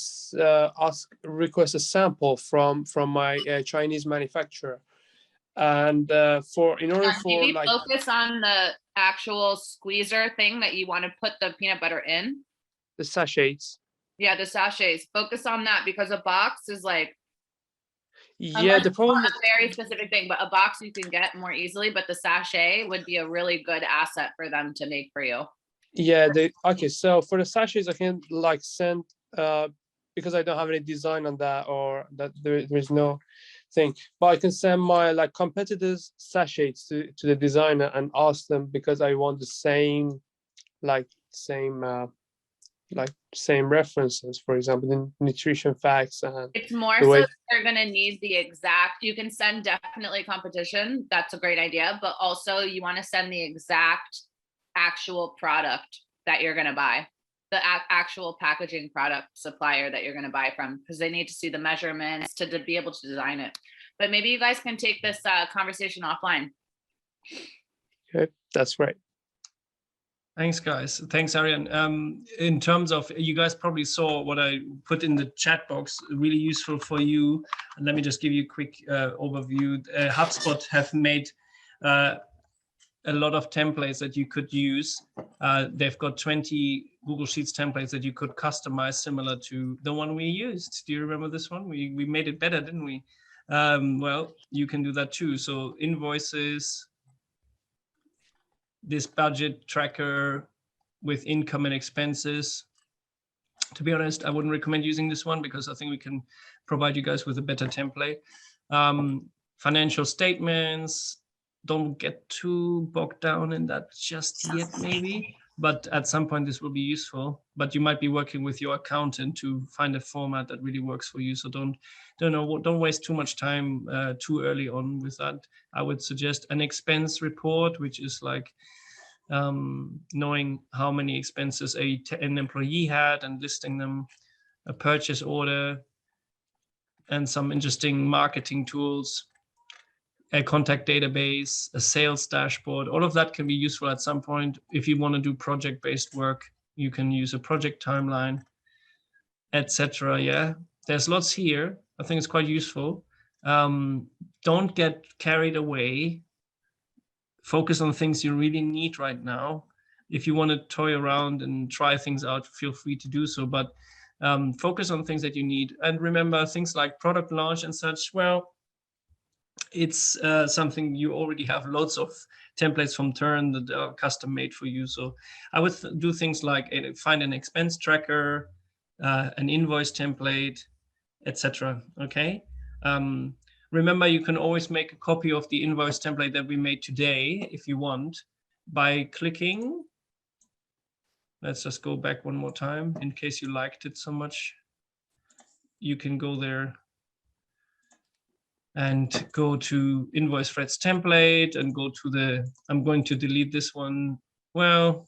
request a sample from my Chinese manufacturer, and in order for maybe focus on the actual squeezer thing that you want to put the peanut butter in. The sachets. Yeah, the sachets. Focus on that, because a box is like. Yeah, the problem is a very specific thing, but a box you can get more easily. But the sachet would be a really good asset for them to make for you. Yeah, okay, so for the sachets I can send because I don't have any design on that, or that there's no thing, but I can send my competitors sachets to the designer and ask them, because I want the same same references, for example, the nutrition facts. And it's more so they're going to need the exact. You can send definitely competition, that's a great idea, but also you want to send the exact actual product that you're going to buy, the actual packaging product supplier that you're going to buy from, because they need to see the measurements to be able to design it. But maybe you guys can take this conversation offline. Okay, that's right. Thanks, guys. Thanks, Ariane. In terms of, you guys probably saw what I put in the chat box, really useful for you. And let me just give you a quick overview. HubSpot have made a lot of templates that you could use. They've got 20 Google Sheets templates that you could customize, similar to the one we used. Do you remember this one? We made it better, didn't we? Well, you can do that too. So invoices, this budget tracker with income and expenses. To be honest, I wouldn't recommend using this one, because I think we can provide you guys with a better template. Financial statements, don't get too bogged down in that just yet, maybe, but at some point this will be useful. But you might be working with your accountant to find a format that really works for you. So don't waste too much time too early on with that. I would suggest an expense report, which is like knowing how many expenses an employee had and listing them, a purchase order, and some interesting marketing tools, a contact database, a sales dashboard. All of that can be useful at some point. If you want to do project-based work, you can use a project timeline, etc. Yeah, there's lots here. I think it's quite useful. Don't get carried away. Focus on things you really need right now. If you want to toy around and try things out, feel free to do so, but focus on things that you need. And remember, things like product launch and such, well, it's something you already have loads of templates from Turn that are custom made for you. So I would do things like find an expense tracker, an invoice template, etc. Okay. Remember, you can always make a copy of the invoice template that we made today if you want by clicking. Let's just go back one more time in case you liked it so much. You can go there and go to invoice threads template and go to the, I'm going to delete this one. Well,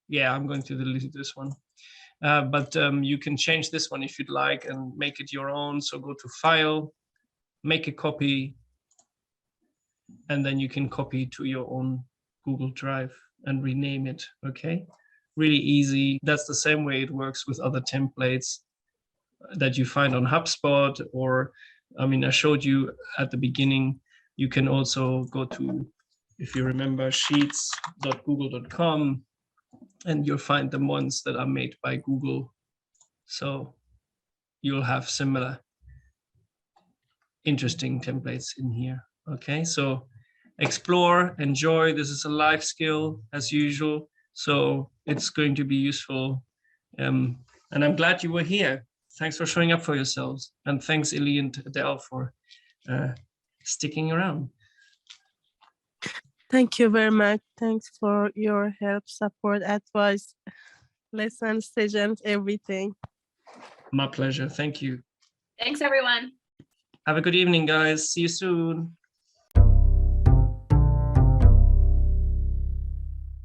yeah, I'm going to delete this one. But you can change this one if you'd like and make it your own. So go to File, make a copy, and then you can copy to your own Google Drive and rename it, okay? Really easy. That's the same way it works with other templates that you find on HubSpot, or, I mean, I showed you at the beginning, you can also go to, if you remember, sheets.google.com, and you'll find the ones that are made by Google. So you'll have similar interesting templates in here. Okay, so explore, enjoy. This is a life skill as usual, so it's going to be useful. And I'm glad you were here. Thanks for showing up for yourselves. And thanks, Ili and Adele, for sticking around. Thank you very much. Thanks for your help, support, advice, lessons, sessions, everything. My pleasure. Thank you. Thanks, everyone. Have a good evening, guys. See you soon.